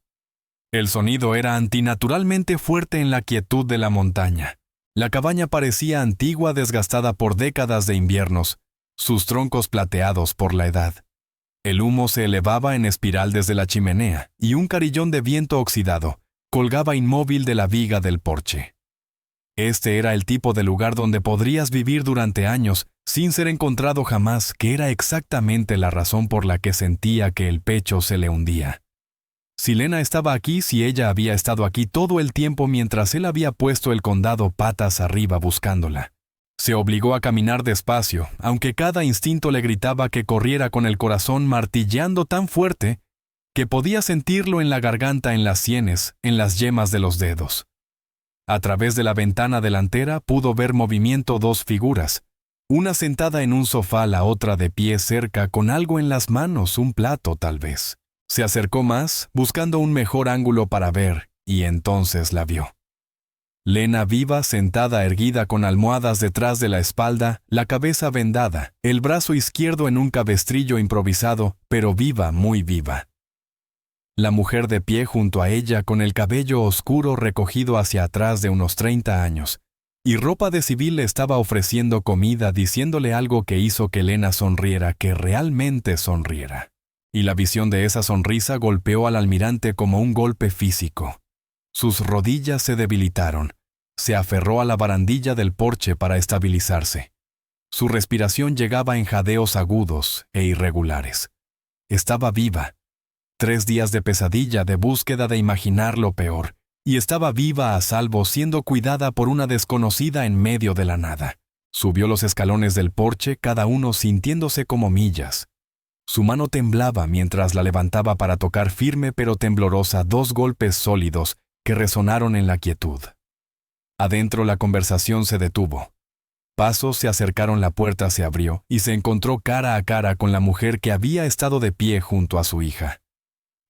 El sonido era antinaturalmente fuerte en la quietud de la montaña. La cabaña parecía antigua, desgastada por décadas de inviernos, sus troncos plateados por la edad. El humo se elevaba en espiral desde la chimenea y un carillón de viento oxidado colgaba inmóvil de la viga del porche. Este era el tipo de lugar donde podrías vivir durante años sin ser encontrado jamás, que era exactamente la razón por la que sentía que el pecho se le hundía. Si Lena estaba aquí, si ella había estado aquí todo el tiempo mientras él había puesto el condado patas arriba buscándola. Se obligó a caminar despacio, aunque cada instinto le gritaba que corriera con el corazón martilleando tan fuerte que podía sentirlo en la garganta, en las sienes, en las yemas de los dedos. A través de la ventana delantera pudo ver movimiento dos figuras, una sentada en un sofá, la otra de pie cerca con algo en las manos, un plato tal vez. Se acercó más, buscando un mejor ángulo para ver, y entonces la vio. Lena viva, sentada erguida con almohadas detrás de la espalda, la cabeza vendada, el brazo izquierdo en un cabestrillo improvisado, pero viva, muy viva. La mujer de pie junto a ella con el cabello oscuro recogido hacia atrás de unos 30 años, y ropa de civil le estaba ofreciendo comida, diciéndole algo que hizo que Lena sonriera, que realmente sonriera. Y la visión de esa sonrisa golpeó al almirante como un golpe físico. Sus rodillas se debilitaron. Se aferró a la barandilla del porche para estabilizarse. Su respiración llegaba en jadeos agudos e irregulares. Estaba viva. 3 días de pesadilla, de búsqueda de imaginar lo peor, y estaba viva, a salvo, siendo cuidada por una desconocida en medio de la nada. Subió los escalones del porche, cada uno sintiéndose como millas. Su mano temblaba mientras la levantaba para tocar firme pero temblorosa 2 golpes sólidos que resonaron en la quietud. Adentro la conversación se detuvo. Pasos se acercaron, la puerta se abrió y se encontró cara a cara con la mujer que había estado de pie junto a su hija.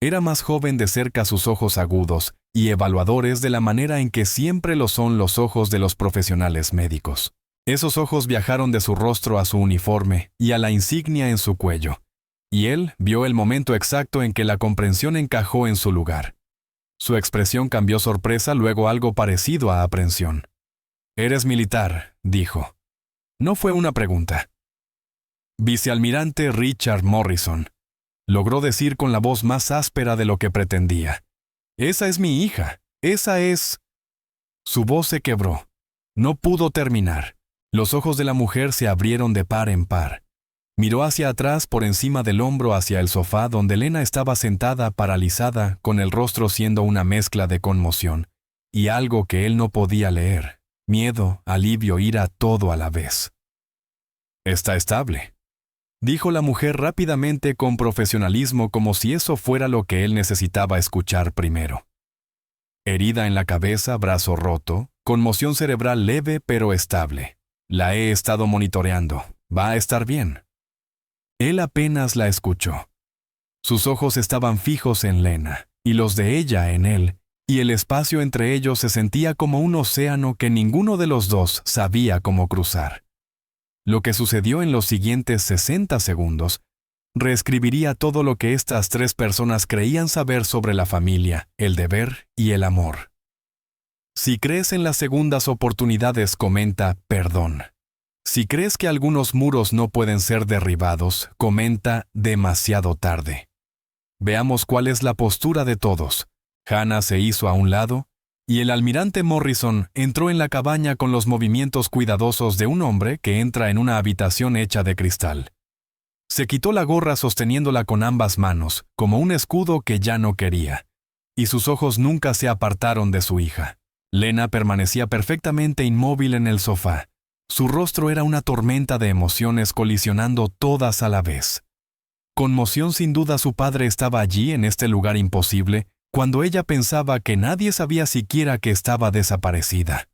Era más joven, de cerca sus ojos agudos y evaluadores de la manera en que siempre lo son los ojos de los profesionales médicos. Esos ojos viajaron de su rostro a su uniforme y a la insignia en su cuello, y él vio el momento exacto en que la comprensión encajó en su lugar. Su expresión cambió sorpresa, luego algo parecido a aprensión. «¿Eres militar?», dijo. No fue una pregunta. «Vicealmirante Richard Morrison», logró decir con la voz más áspera de lo que pretendía. «Esa es mi hija. Esa es...» Su voz se quebró. No pudo terminar. Los ojos de la mujer se abrieron de par en par. Miró hacia atrás, por encima del hombro, hacia el sofá donde Lena estaba sentada, paralizada, con el rostro siendo una mezcla de conmoción y algo que él no podía leer: miedo, alivio, ira, todo a la vez. «Está estable», dijo la mujer rápidamente, con profesionalismo, como si eso fuera lo que él necesitaba escuchar primero. «Herida en la cabeza, brazo roto, conmoción cerebral leve pero estable. La he estado monitoreando. Va a estar bien». Él apenas la escuchó. Sus ojos estaban fijos en Lena, y los de ella en él, y el espacio entre ellos se sentía como un océano que ninguno de los dos sabía cómo cruzar. Lo que sucedió en los siguientes 60 segundos reescribiría todo lo que estas 3 personas creían saber sobre la familia, el deber y el amor. Si crees en las segundas oportunidades, comenta perdón. Si crees que algunos muros no pueden ser derribados, comenta demasiado tarde. Veamos cuál es la postura de todos. Hannah se hizo a un lado, y el almirante Morrison entró en la cabaña con los movimientos cuidadosos de un hombre que entra en una habitación hecha de cristal. Se quitó la gorra sosteniéndola con ambas manos, como un escudo que ya no quería, y sus ojos nunca se apartaron de su hija. Lena permanecía perfectamente inmóvil en el sofá. Su rostro era una tormenta de emociones colisionando todas a la vez. Conmoción, sin duda. Su padre estaba allí en este lugar imposible, cuando ella pensaba que nadie sabía siquiera que estaba desaparecida.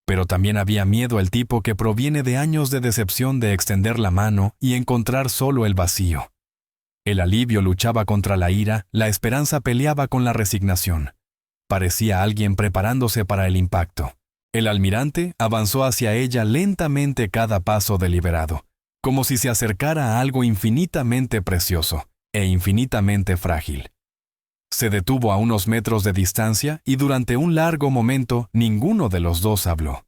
Pero también había miedo, el tipo que proviene de años de decepción, de extender la mano y encontrar solo el vacío. El alivio luchaba contra la ira, la esperanza peleaba con la resignación. Parecía alguien preparándose para el impacto. El almirante avanzó hacia ella lentamente, cada paso deliberado, como si se acercara a algo infinitamente precioso e infinitamente frágil. Se detuvo a unos metros de distancia y durante un largo momento ninguno de los dos habló.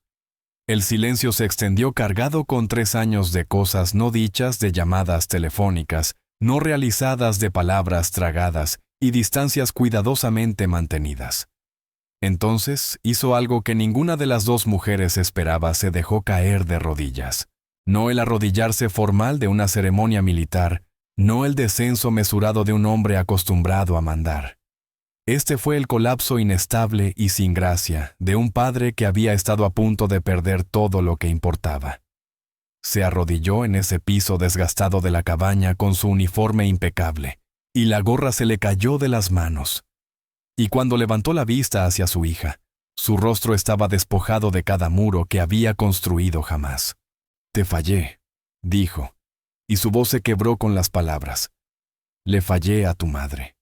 El silencio se extendió, cargado con 3 años de cosas no dichas, de llamadas telefónicas no realizadas, de palabras tragadas y distancias cuidadosamente mantenidas. Entonces hizo algo que ninguna de las dos mujeres esperaba: se dejó caer de rodillas. No el arrodillarse formal de una ceremonia militar, no el descenso mesurado de un hombre acostumbrado a mandar. Este fue el colapso inestable y sin gracia de un padre que había estado a punto de perder todo lo que importaba. Se arrodilló en ese piso desgastado de la cabaña con su uniforme impecable, y la gorra se le cayó de las manos. Y cuando levantó la vista hacia su hija, su rostro estaba despojado de cada muro que había construido jamás. «Te fallé», dijo, y su voz se quebró con las palabras. «Le fallé a tu madre.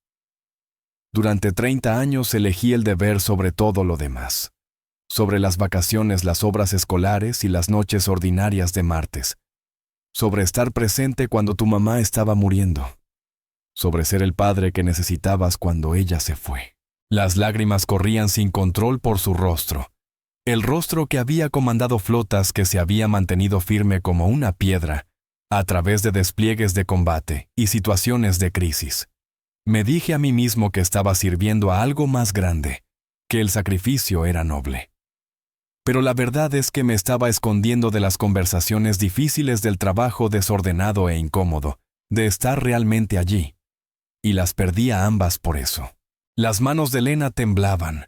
Durante 30 años elegí el deber sobre todo lo demás. Sobre las vacaciones, las obras escolares y las noches ordinarias de martes. Sobre estar presente cuando tu mamá estaba muriendo. Sobre ser el padre que necesitabas cuando ella se fue». Las lágrimas corrían sin control por su rostro. El rostro que había comandado flotas, que se había mantenido firme como una piedra a través de despliegues de combate y situaciones de crisis. Me dije a mí mismo que estaba sirviendo a algo más grande, que el sacrificio era noble. Pero la verdad es que me estaba escondiendo de las conversaciones difíciles, del trabajo desordenado e incómodo, de estar realmente allí. Y las perdía ambas por eso. Las manos de Lena temblaban.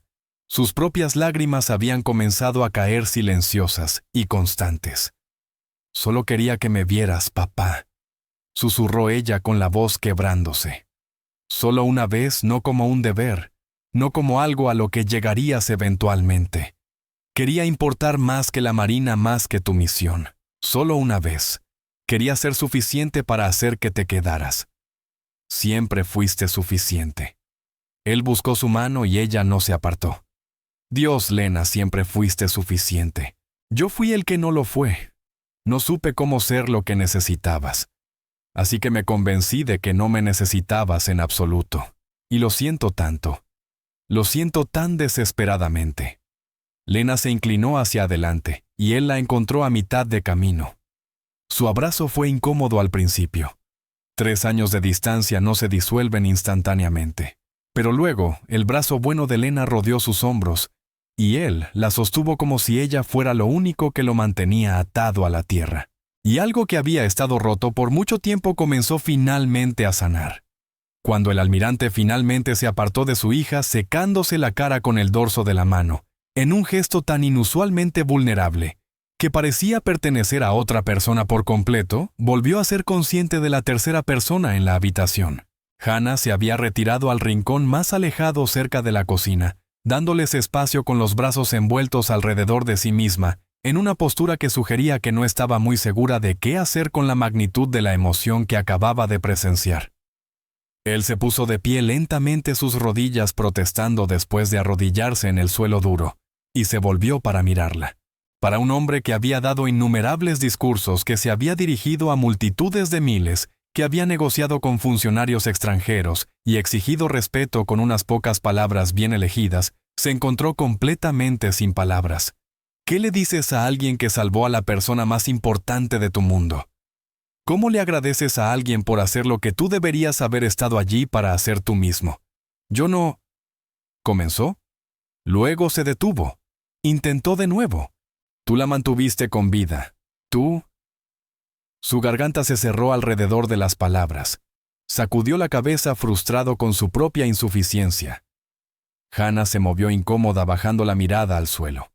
Sus propias lágrimas habían comenzado a caer silenciosas y constantes. «Solo quería que me vieras, papá», susurró ella con la voz quebrándose. «Solo una vez, no como un deber, no como algo a lo que llegarías eventualmente. Quería importar más que la Marina, más que tu misión. Solo una vez. Quería ser suficiente para hacer que te quedaras. Siempre fuiste suficiente». Él buscó su mano y ella no se apartó. «Dios, Lena, siempre fuiste suficiente. Yo fui el que no lo fue. No supe cómo ser lo que necesitabas. Así que me convencí de que no me necesitabas en absoluto. Y lo siento tanto. Lo siento tan desesperadamente». Lena se inclinó hacia adelante, y él la encontró a mitad de camino. Su abrazo fue incómodo al principio. 3 años de distancia no se disuelven instantáneamente. Pero luego, el brazo bueno de Lena rodeó sus hombros, y él la sostuvo como si ella fuera lo único que lo mantenía atado a la tierra. Y algo que había estado roto por mucho tiempo comenzó finalmente a sanar. Cuando el almirante finalmente se apartó de su hija, secándose la cara con el dorso de la mano, en un gesto tan inusualmente vulnerable, que parecía pertenecer a otra persona por completo, volvió a ser consciente de la tercera persona en la habitación. Hannah se había retirado al rincón más alejado cerca de la cocina, dándoles espacio con los brazos envueltos alrededor de sí misma, en una postura que sugería que no estaba muy segura de qué hacer con la magnitud de la emoción que acababa de presenciar. Él se puso de pie lentamente, sus rodillas protestando después de arrodillarse en el suelo duro, y se volvió para mirarla. Para un hombre que había dado innumerables discursos, que se había dirigido a multitudes de miles, que había negociado con funcionarios extranjeros y exigido respeto con unas pocas palabras bien elegidas, se encontró completamente sin palabras. ¿Qué le dices a alguien que salvó a la persona más importante de tu mundo? ¿Cómo le agradeces a alguien por hacer lo que tú deberías haber estado allí para hacer tú mismo? Yo no... Comenzó. Luego se detuvo. Intentó de nuevo. Tú la mantuviste con vida. Tú... Su garganta se cerró alrededor de las palabras. Sacudió la cabeza frustrado con su propia insuficiencia. Hannah se movió incómoda bajando la mirada al suelo.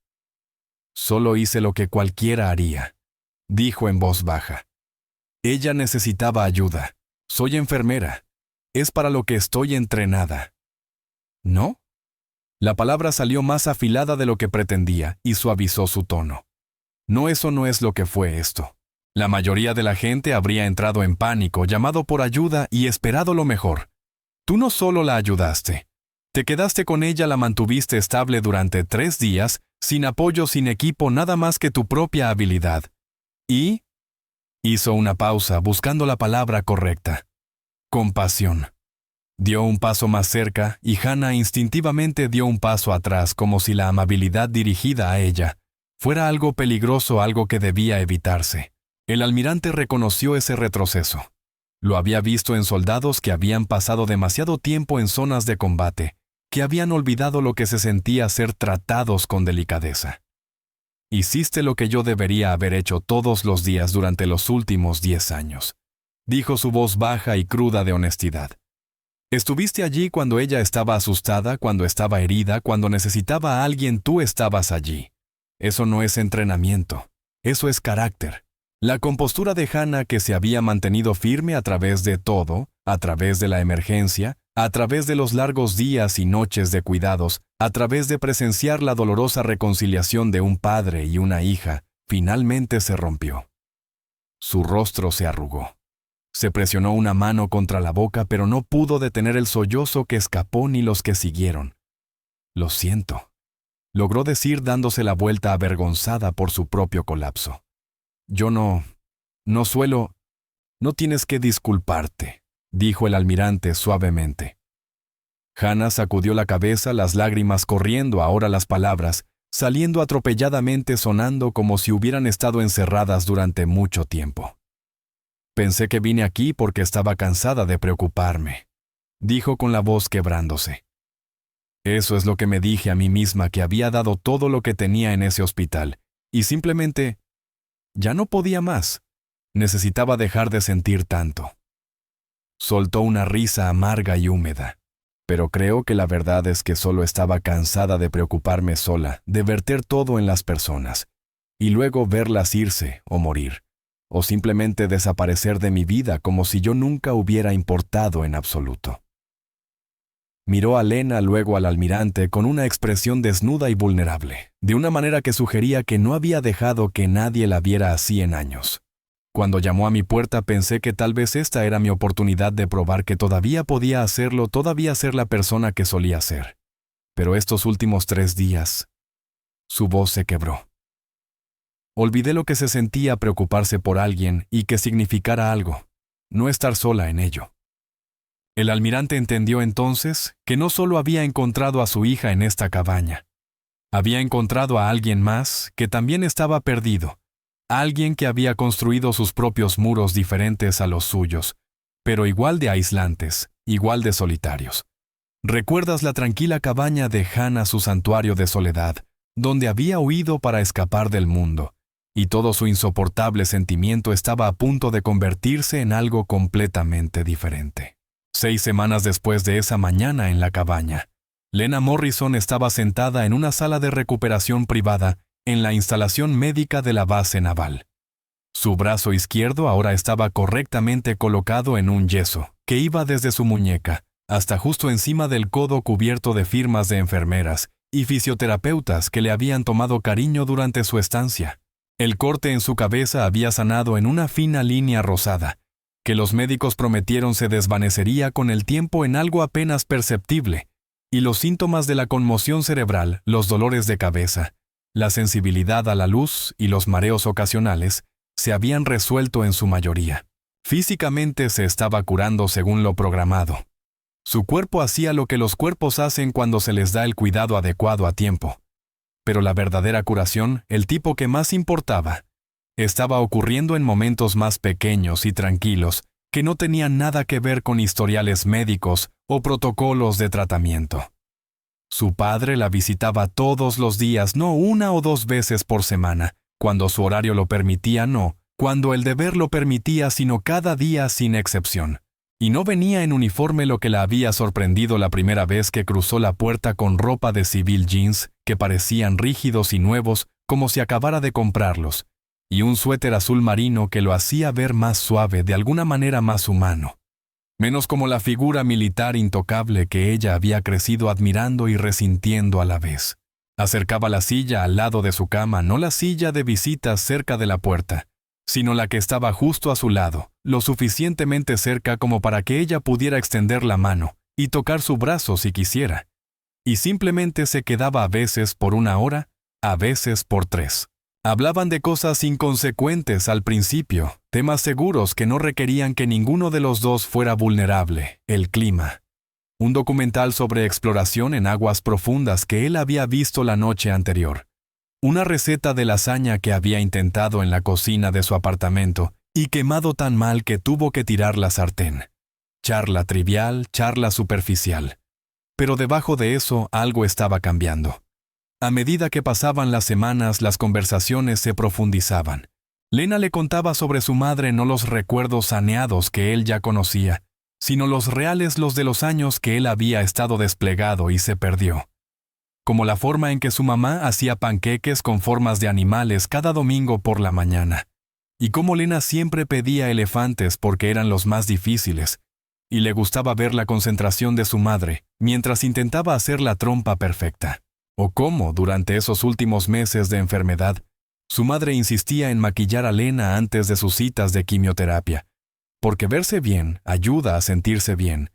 Solo hice lo que cualquiera haría, dijo en voz baja. Ella necesitaba ayuda. Soy enfermera. Es para lo que estoy entrenada. ¿No? La palabra salió más afilada de lo que pretendía y suavizó su tono. No, eso no es lo que fue esto. La mayoría de la gente habría entrado en pánico, llamado por ayuda y esperado lo mejor. Tú no solo la ayudaste. Te quedaste con ella, la mantuviste estable durante 3 días, sin apoyo, sin equipo, nada más que tu propia habilidad. Y... hizo una pausa, buscando la palabra correcta. Compasión. Dio un paso más cerca y Hannah instintivamente dio un paso atrás, como si la amabilidad dirigida a ella fuera algo peligroso, algo que debía evitarse. El almirante reconoció ese retroceso. Lo había visto en soldados que habían pasado demasiado tiempo en zonas de combate, que habían olvidado lo que se sentía ser tratados con delicadeza. Hiciste lo que yo debería haber hecho todos los días durante los últimos 10 años, dijo su voz baja y cruda de honestidad. Estuviste allí cuando ella estaba asustada, cuando estaba herida, cuando necesitaba a alguien, tú estabas allí. Eso no es entrenamiento, eso es carácter. La compostura de Hannah, que se había mantenido firme a través de todo, a través de la emergencia, a través de los largos días y noches de cuidados, a través de presenciar la dolorosa reconciliación de un padre y una hija, finalmente se rompió. Su rostro se arrugó. Se presionó una mano contra la boca, pero no pudo detener el sollozo que escapó ni los que siguieron. Lo siento, logró decir dándose la vuelta avergonzada por su propio colapso. Yo no suelo... No tienes que disculparte, dijo el almirante suavemente. Hannah sacudió la cabeza, las lágrimas corriendo, ahora las palabras, saliendo atropelladamente, sonando como si hubieran estado encerradas durante mucho tiempo. Pensé que vine aquí porque estaba cansada de preocuparme, dijo con la voz quebrándose. Eso es lo que me dije a mí misma, que había dado todo lo que tenía en ese hospital, y simplemente ya no podía más. Necesitaba dejar de sentir tanto. Soltó una risa amarga y húmeda. Pero creo que la verdad es que solo estaba cansada de preocuparme sola, de verter todo en las personas, y luego verlas irse o morir, o simplemente desaparecer de mi vida como si yo nunca hubiera importado en absoluto. Miró a Lena, luego al almirante, con una expresión desnuda y vulnerable, de una manera que sugería que no había dejado que nadie la viera así en años. Cuando llamó a mi puerta pensé que tal vez esta era mi oportunidad de probar que todavía podía hacerlo, todavía ser la persona que solía ser. Pero estos últimos 3 días, su voz se quebró. Olvidé lo que se sentía preocuparse por alguien y que significara algo, no estar sola en ello. El almirante entendió entonces que no solo había encontrado a su hija en esta cabaña, había encontrado a alguien más que también estaba perdido, alguien que había construido sus propios muros diferentes a los suyos, pero igual de aislantes, igual de solitarios. ¿Recuerdas la tranquila cabaña de Hannah, su santuario de soledad, donde había huido para escapar del mundo, y todo su insoportable sentimiento estaba a punto de convertirse en algo completamente diferente? 6 semanas después de esa mañana en la cabaña, Lena Morrison estaba sentada en una sala de recuperación privada en la instalación médica de la base naval. Su brazo izquierdo ahora estaba correctamente colocado en un yeso, que iba desde su muñeca hasta justo encima del codo, cubierto de firmas de enfermeras y fisioterapeutas que le habían tomado cariño durante su estancia. El corte en su cabeza había sanado en una fina línea rosada, que los médicos prometieron se desvanecería con el tiempo en algo apenas perceptible, y los síntomas de la conmoción cerebral, los dolores de cabeza, la sensibilidad a la luz y los mareos ocasionales se habían resuelto en su mayoría. Físicamente se estaba curando según lo programado. Su cuerpo hacía lo que los cuerpos hacen cuando se les da el cuidado adecuado a tiempo. Pero la verdadera curación, el tipo que más importaba, estaba ocurriendo en momentos más pequeños y tranquilos, que no tenían nada que ver con historiales médicos o protocolos de tratamiento. Su padre la visitaba todos los días, no 1 o 2 veces por semana, cuando su horario lo permitía, no, cuando el deber lo permitía, sino cada día sin excepción. Y no venía en uniforme, lo que la había sorprendido la primera vez que cruzó la puerta, con ropa de civil jeans que parecían rígidos y nuevos como si acabara de comprarlos, y un suéter azul marino que lo hacía ver más suave, de alguna manera más humano. Menos como la figura militar intocable que ella había crecido admirando y resintiendo a la vez. Acercaba la silla al lado de su cama, no la silla de visitas cerca de la puerta, sino la que estaba justo a su lado, lo suficientemente cerca como para que ella pudiera extender la mano y tocar su brazo si quisiera. Y simplemente se quedaba, a veces por 1 hora, a veces por 3. Hablaban de cosas inconsecuentes al principio, temas seguros que no requerían que ninguno de los dos fuera vulnerable: el clima. Un documental sobre exploración en aguas profundas que él había visto la noche anterior. Una receta de lasaña que había intentado en la cocina de su apartamento y quemado tan mal que tuvo que tirar la sartén. Charla trivial, charla superficial. Pero debajo de eso algo estaba cambiando. A medida que pasaban las semanas, las conversaciones se profundizaban. Lena le contaba sobre su madre, no los recuerdos saneados que él ya conocía, sino los reales, los de los años que él había estado desplegado y se perdió. Como la forma en que su mamá hacía panqueques con formas de animales cada domingo por la mañana, y cómo Lena siempre pedía elefantes porque eran los más difíciles, y le gustaba ver la concentración de su madre mientras intentaba hacer la trompa perfecta. O cómo, durante esos últimos meses de enfermedad, su madre insistía en maquillar a Lena antes de sus citas de quimioterapia, porque verse bien ayuda a sentirse bien,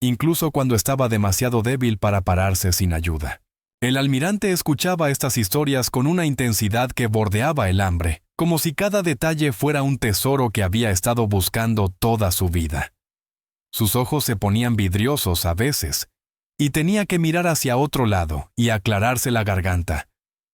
incluso cuando estaba demasiado débil para pararse sin ayuda. El almirante escuchaba estas historias con una intensidad que bordeaba el hambre, como si cada detalle fuera un tesoro que había estado buscando toda su vida. Sus ojos se ponían vidriosos a veces, y tenía que mirar hacia otro lado y aclararse la garganta,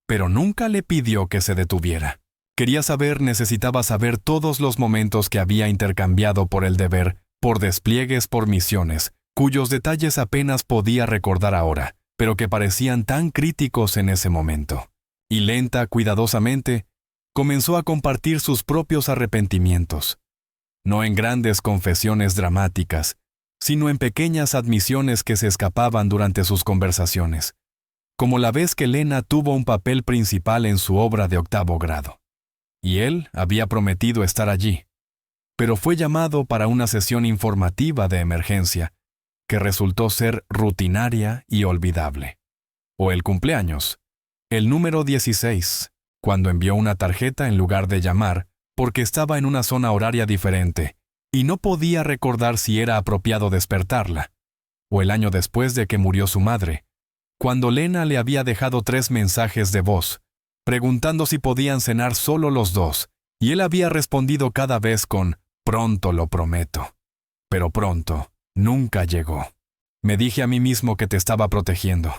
pero nunca le pidió que se detuviera. Quería saber, necesitaba saber todos los momentos que había intercambiado por el deber, por despliegues, por misiones, cuyos detalles apenas podía recordar ahora, pero que parecían tan críticos en ese momento. Y lenta, cuidadosamente, comenzó a compartir sus propios arrepentimientos. No en grandes confesiones dramáticas, sino en pequeñas admisiones que se escapaban durante sus conversaciones, como la vez que Lena tuvo un papel principal en su obra de 8º grado. Y él había prometido estar allí, pero fue llamado para una sesión informativa de emergencia, que resultó ser rutinaria y olvidable. O el cumpleaños, el número 16, cuando envió una tarjeta en lugar de llamar, porque estaba en una zona horaria diferente, y no podía recordar si era apropiado despertarla. O el año después de que murió su madre, cuando Lena le había dejado 3 mensajes de voz, preguntando si podían cenar solo los dos, y él había respondido cada vez con «Pronto, lo prometo». Pero pronto nunca llegó. «Me dije a mí mismo que te estaba protegiendo»,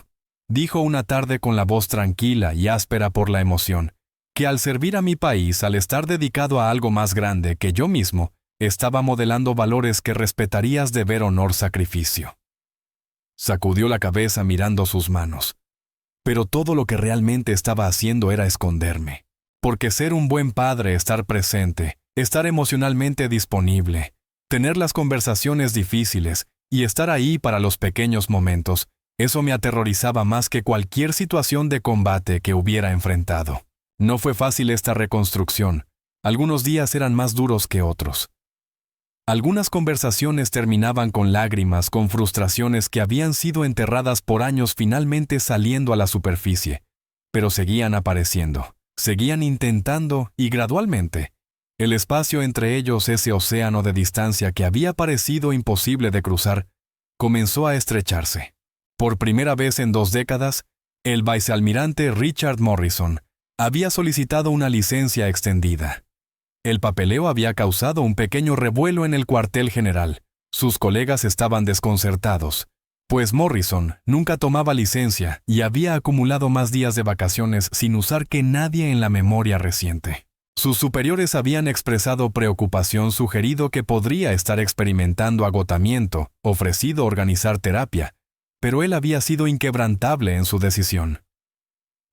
dijo una tarde con la voz tranquila y áspera por la emoción, que al servir a mi país, al estar dedicado a algo más grande que yo mismo, estaba modelando valores que respetarías, deber, honor, sacrificio. Sacudió la cabeza mirando sus manos. Pero todo lo que realmente estaba haciendo era esconderme. Porque ser un buen padre, estar presente, estar emocionalmente disponible, tener las conversaciones difíciles y estar ahí para los pequeños momentos, eso me aterrorizaba más que cualquier situación de combate que hubiera enfrentado. No fue fácil esta reconstrucción. Algunos días eran más duros que otros. Algunas conversaciones terminaban con lágrimas, con frustraciones que habían sido enterradas por años finalmente saliendo a la superficie, pero seguían apareciendo, seguían intentando y gradualmente, el espacio entre ellos, ese océano de distancia que había parecido imposible de cruzar, comenzó a estrecharse. Por primera vez en 2 décadas, el vicealmirante Richard Morrison había solicitado una licencia extendida. El papeleo había causado un pequeño revuelo en el cuartel general. Sus colegas estaban desconcertados, pues Morrison nunca tomaba licencia y había acumulado más días de vacaciones sin usar que nadie en la memoria reciente. Sus superiores habían expresado preocupación, sugerido que podría estar experimentando agotamiento, ofrecido organizar terapia, pero él había sido inquebrantable en su decisión.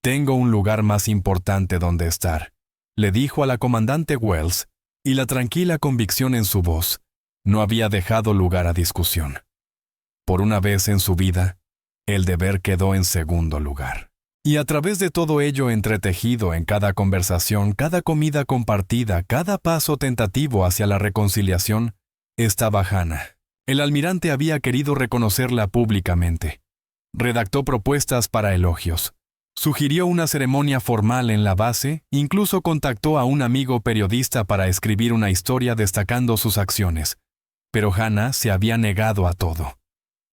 «Tengo un lugar más importante donde estar», le dijo a la comandante Wells, y la tranquila convicción en su voz no había dejado lugar a discusión. Por una vez en su vida, el deber quedó en segundo lugar. Y a través de todo ello entretejido en cada conversación, cada comida compartida, cada paso tentativo hacia la reconciliación, estaba Hannah. El almirante había querido reconocerla públicamente. Redactó propuestas para elogios. Sugirió una ceremonia formal en la base, incluso contactó a un amigo periodista para escribir una historia destacando sus acciones. Pero Hannah se había negado a todo.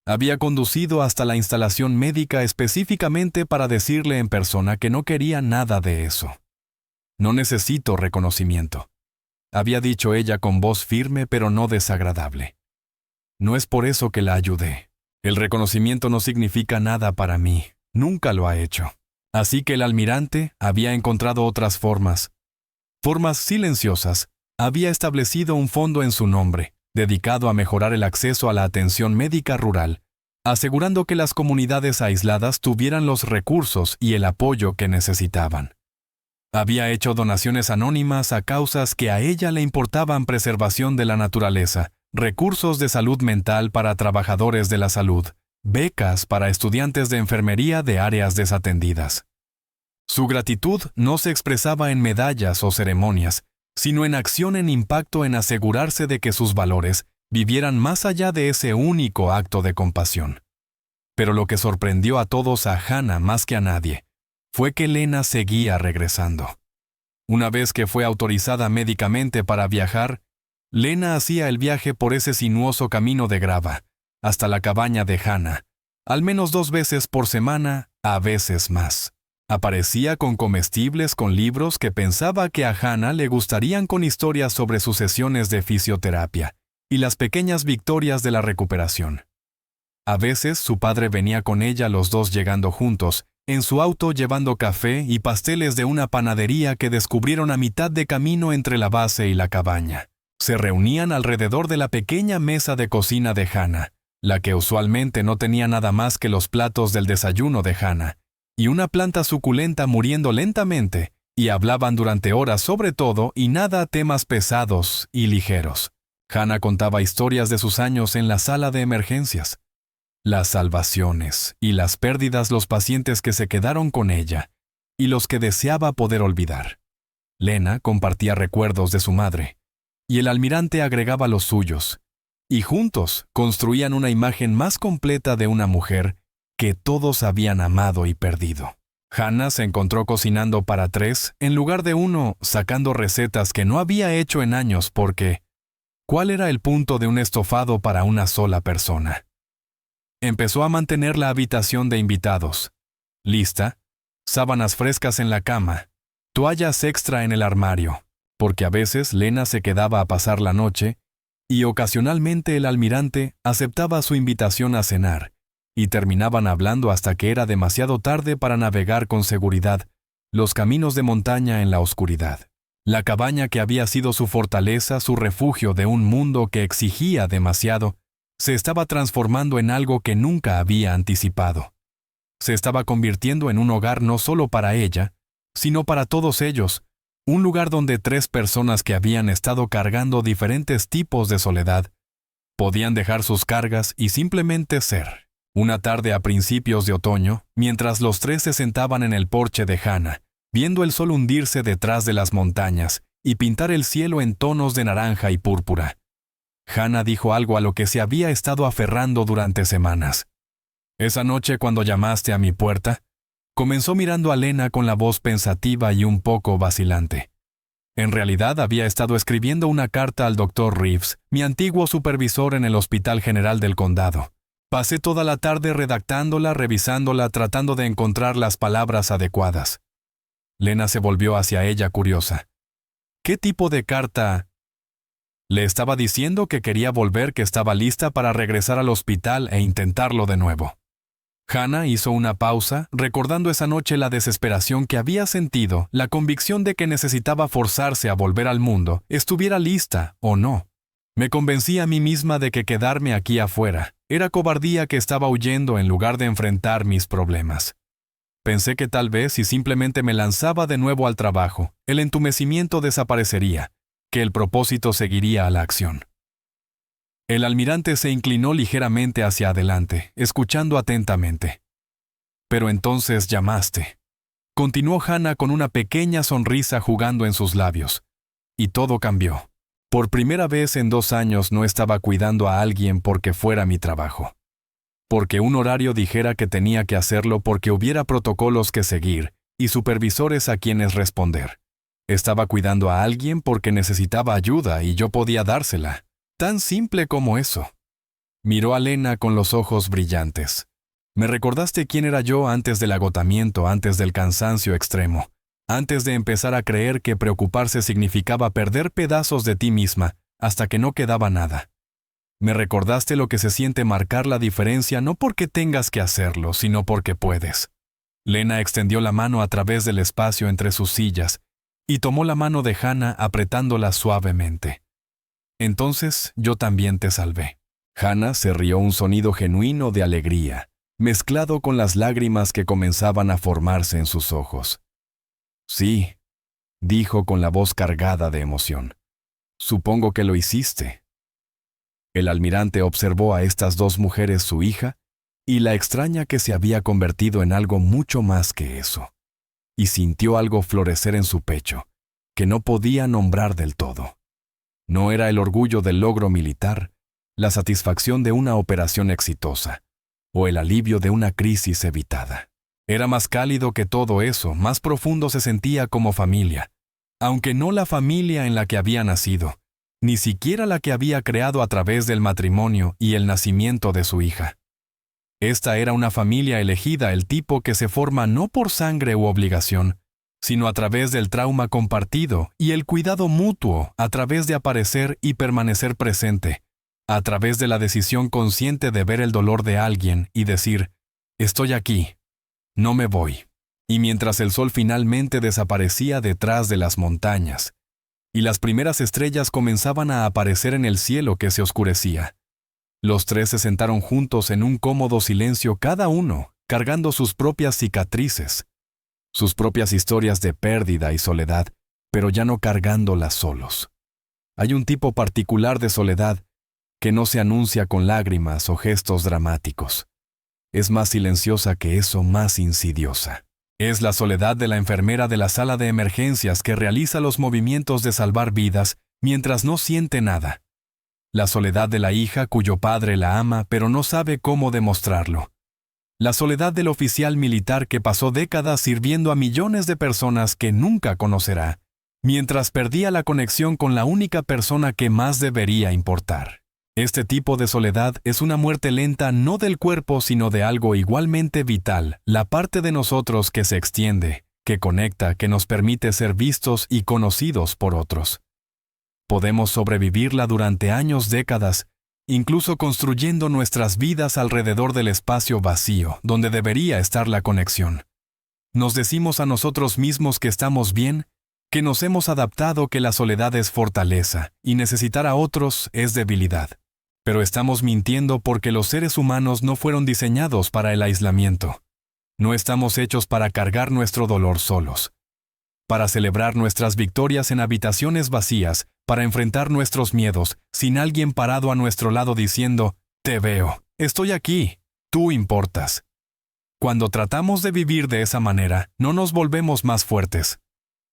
Había conducido hasta la instalación médica específicamente para decirle en persona que no quería nada de eso. «No necesito reconocimiento», había dicho ella con voz firme pero no desagradable. «No es por eso que la ayudé. El reconocimiento no significa nada para mí. Nunca lo ha hecho». Así que el almirante había encontrado otras formas silenciosas. Había establecido un fondo en su nombre, dedicado a mejorar el acceso a la atención médica rural, asegurando que las comunidades aisladas tuvieran los recursos y el apoyo que necesitaban. Había hecho donaciones anónimas a causas que a ella le importaban: preservación de la naturaleza, recursos de salud mental para trabajadores de la salud, becas para estudiantes de enfermería de áreas desatendidas. Su gratitud no se expresaba en medallas o ceremonias, sino en acción, en impacto, en asegurarse de que sus valores vivieran más allá de ese único acto de compasión. Pero lo que sorprendió a todos, a Hannah más que a nadie, fue que Lena seguía regresando. Una vez que fue autorizada médicamente para viajar, Lena hacía el viaje por ese sinuoso camino de grava, hasta la cabaña de Hannah, al menos 2 veces por semana, a veces más. Aparecía con comestibles, con libros que pensaba que a Hannah le gustarían, con historias sobre sus sesiones de fisioterapia y las pequeñas victorias de la recuperación. A veces su padre venía con ella, los dos llegando juntos, en su auto, llevando café y pasteles de una panadería que descubrieron a mitad de camino entre la base y la cabaña. Se reunían alrededor de la pequeña mesa de cocina de Hannah, la que usualmente no tenía nada más que los platos del desayuno de Hannah, y una planta suculenta muriendo lentamente, y hablaban durante horas sobre todo y nada, temas pesados y ligeros. Hannah contaba historias de sus años en la sala de emergencias, las salvaciones y las pérdidas, los pacientes que se quedaron con ella y los que deseaba poder olvidar. Lena compartía recuerdos de su madre, y el almirante agregaba los suyos, y juntos construían una imagen más completa de una mujer que todos habían amado y perdido. Hannah se encontró cocinando para 3 en lugar de 1, sacando recetas que no había hecho en años porque ¿cuál era el punto de un estofado para una sola persona? Empezó a mantener la habitación de invitados lista, sábanas frescas en la cama, toallas extra en el armario, porque a veces Lena se quedaba a pasar la noche y ocasionalmente el almirante aceptaba su invitación a cenar, y terminaban hablando hasta que era demasiado tarde para navegar con seguridad los caminos de montaña en la oscuridad. La cabaña que había sido su fortaleza, su refugio de un mundo que exigía demasiado, se estaba transformando en algo que nunca había anticipado. Se estaba convirtiendo en un hogar no solo para ella, sino para todos ellos, un lugar donde 3 personas que habían estado cargando diferentes tipos de soledad podían dejar sus cargas y simplemente ser. Una tarde a principios de otoño, mientras los 3 se sentaban en el porche de Hannah, viendo el sol hundirse detrás de las montañas y pintar el cielo en tonos de naranja y púrpura, Hannah dijo algo a lo que se había estado aferrando durante semanas. «Esa noche, cuando llamaste a mi puerta», comenzó mirando a Lena con la voz pensativa y un poco vacilante. En realidad había estado escribiendo una carta al Dr. Reeves, mi antiguo supervisor en el Hospital General del Condado. Pasé toda la tarde redactándola, revisándola, tratando de encontrar las palabras adecuadas. Lena se volvió hacia ella curiosa. «¿Qué tipo de carta?» Le estaba diciendo que quería volver, que estaba lista para regresar al hospital e intentarlo de nuevo. Hannah hizo una pausa, recordando esa noche la desesperación que había sentido, la convicción de que necesitaba forzarse a volver al mundo, estuviera lista o no. Me convencí a mí misma de que quedarme aquí afuera era cobardía, que estaba huyendo en lugar de enfrentar mis problemas. Pensé que tal vez si simplemente me lanzaba de nuevo al trabajo, el entumecimiento desaparecería, que el propósito seguiría a la acción. El almirante se inclinó ligeramente hacia adelante, escuchando atentamente. «Pero entonces llamaste», continuó Hannah con una pequeña sonrisa jugando en sus labios. Y todo cambió. Por primera vez en 2 años no estaba cuidando a alguien porque fuera mi trabajo. Porque un horario dijera que tenía que hacerlo, porque hubiera protocolos que seguir y supervisores a quienes responder. Estaba cuidando a alguien porque necesitaba ayuda y yo podía dársela. Tan simple como eso. Miró a Lena con los ojos brillantes. Me recordaste quién era yo antes del agotamiento, antes del cansancio extremo, antes de empezar a creer que preocuparse significaba perder pedazos de ti misma hasta que no quedaba nada. Me recordaste lo que se siente marcar la diferencia, no porque tengas que hacerlo, sino porque puedes. Lena extendió la mano a través del espacio entre sus sillas y tomó la mano de Hannah apretándola suavemente. Entonces yo también te salvé. Hannah se rió, un sonido genuino de alegría, mezclado con las lágrimas que comenzaban a formarse en sus ojos. Sí, dijo con la voz cargada de emoción. Supongo que lo hiciste. El almirante observó a estas 2 mujeres, su hija, y la extraña que se había convertido en algo mucho más que eso. Y sintió algo florecer en su pecho, que no podía nombrar del todo. No era el orgullo del logro militar, la satisfacción de una operación exitosa, o el alivio de una crisis evitada. Era más cálido que todo eso, más profundo, se sentía como familia, aunque no la familia en la que había nacido, ni siquiera la que había creado a través del matrimonio y el nacimiento de su hija. Esta era una familia elegida, el tipo que se forma no por sangre u obligación, sino a través del trauma compartido y el cuidado mutuo, a través de aparecer y permanecer presente, a través de la decisión consciente de ver el dolor de alguien y decir, estoy aquí, no me voy. Y mientras el sol finalmente desaparecía detrás de las montañas, y las primeras estrellas comenzaban a aparecer en el cielo que se oscurecía, los 3 se sentaron juntos en un cómodo silencio, cada uno cargando sus propias cicatrices, sus propias historias de pérdida y soledad, pero ya no cargándolas solos. Hay un tipo particular de soledad que no se anuncia con lágrimas o gestos dramáticos. Es más silenciosa que eso, más insidiosa. Es la soledad de la enfermera de la sala de emergencias que realiza los movimientos de salvar vidas mientras no siente nada. La soledad de la hija cuyo padre la ama pero no sabe cómo demostrarlo. La soledad del oficial militar que pasó décadas sirviendo a millones de personas que nunca conocerá, mientras perdía la conexión con la única persona que más debería importar. Este tipo de soledad es una muerte lenta, no del cuerpo sino de algo igualmente vital, la parte de nosotros que se extiende, que conecta, que nos permite ser vistos y conocidos por otros. Podemos sobrevivirla durante años, décadas, incluso construyendo nuestras vidas alrededor del espacio vacío, donde debería estar la conexión. Nos decimos a nosotros mismos que estamos bien, que nos hemos adaptado, que la soledad es fortaleza y necesitar a otros es debilidad. Pero estamos mintiendo porque los seres humanos no fueron diseñados para el aislamiento. No estamos hechos para cargar nuestro dolor solos, para celebrar nuestras victorias en habitaciones vacías, para enfrentar nuestros miedos sin alguien parado a nuestro lado diciendo, te veo, estoy aquí, tú importas. Cuando tratamos de vivir de esa manera, no nos volvemos más fuertes.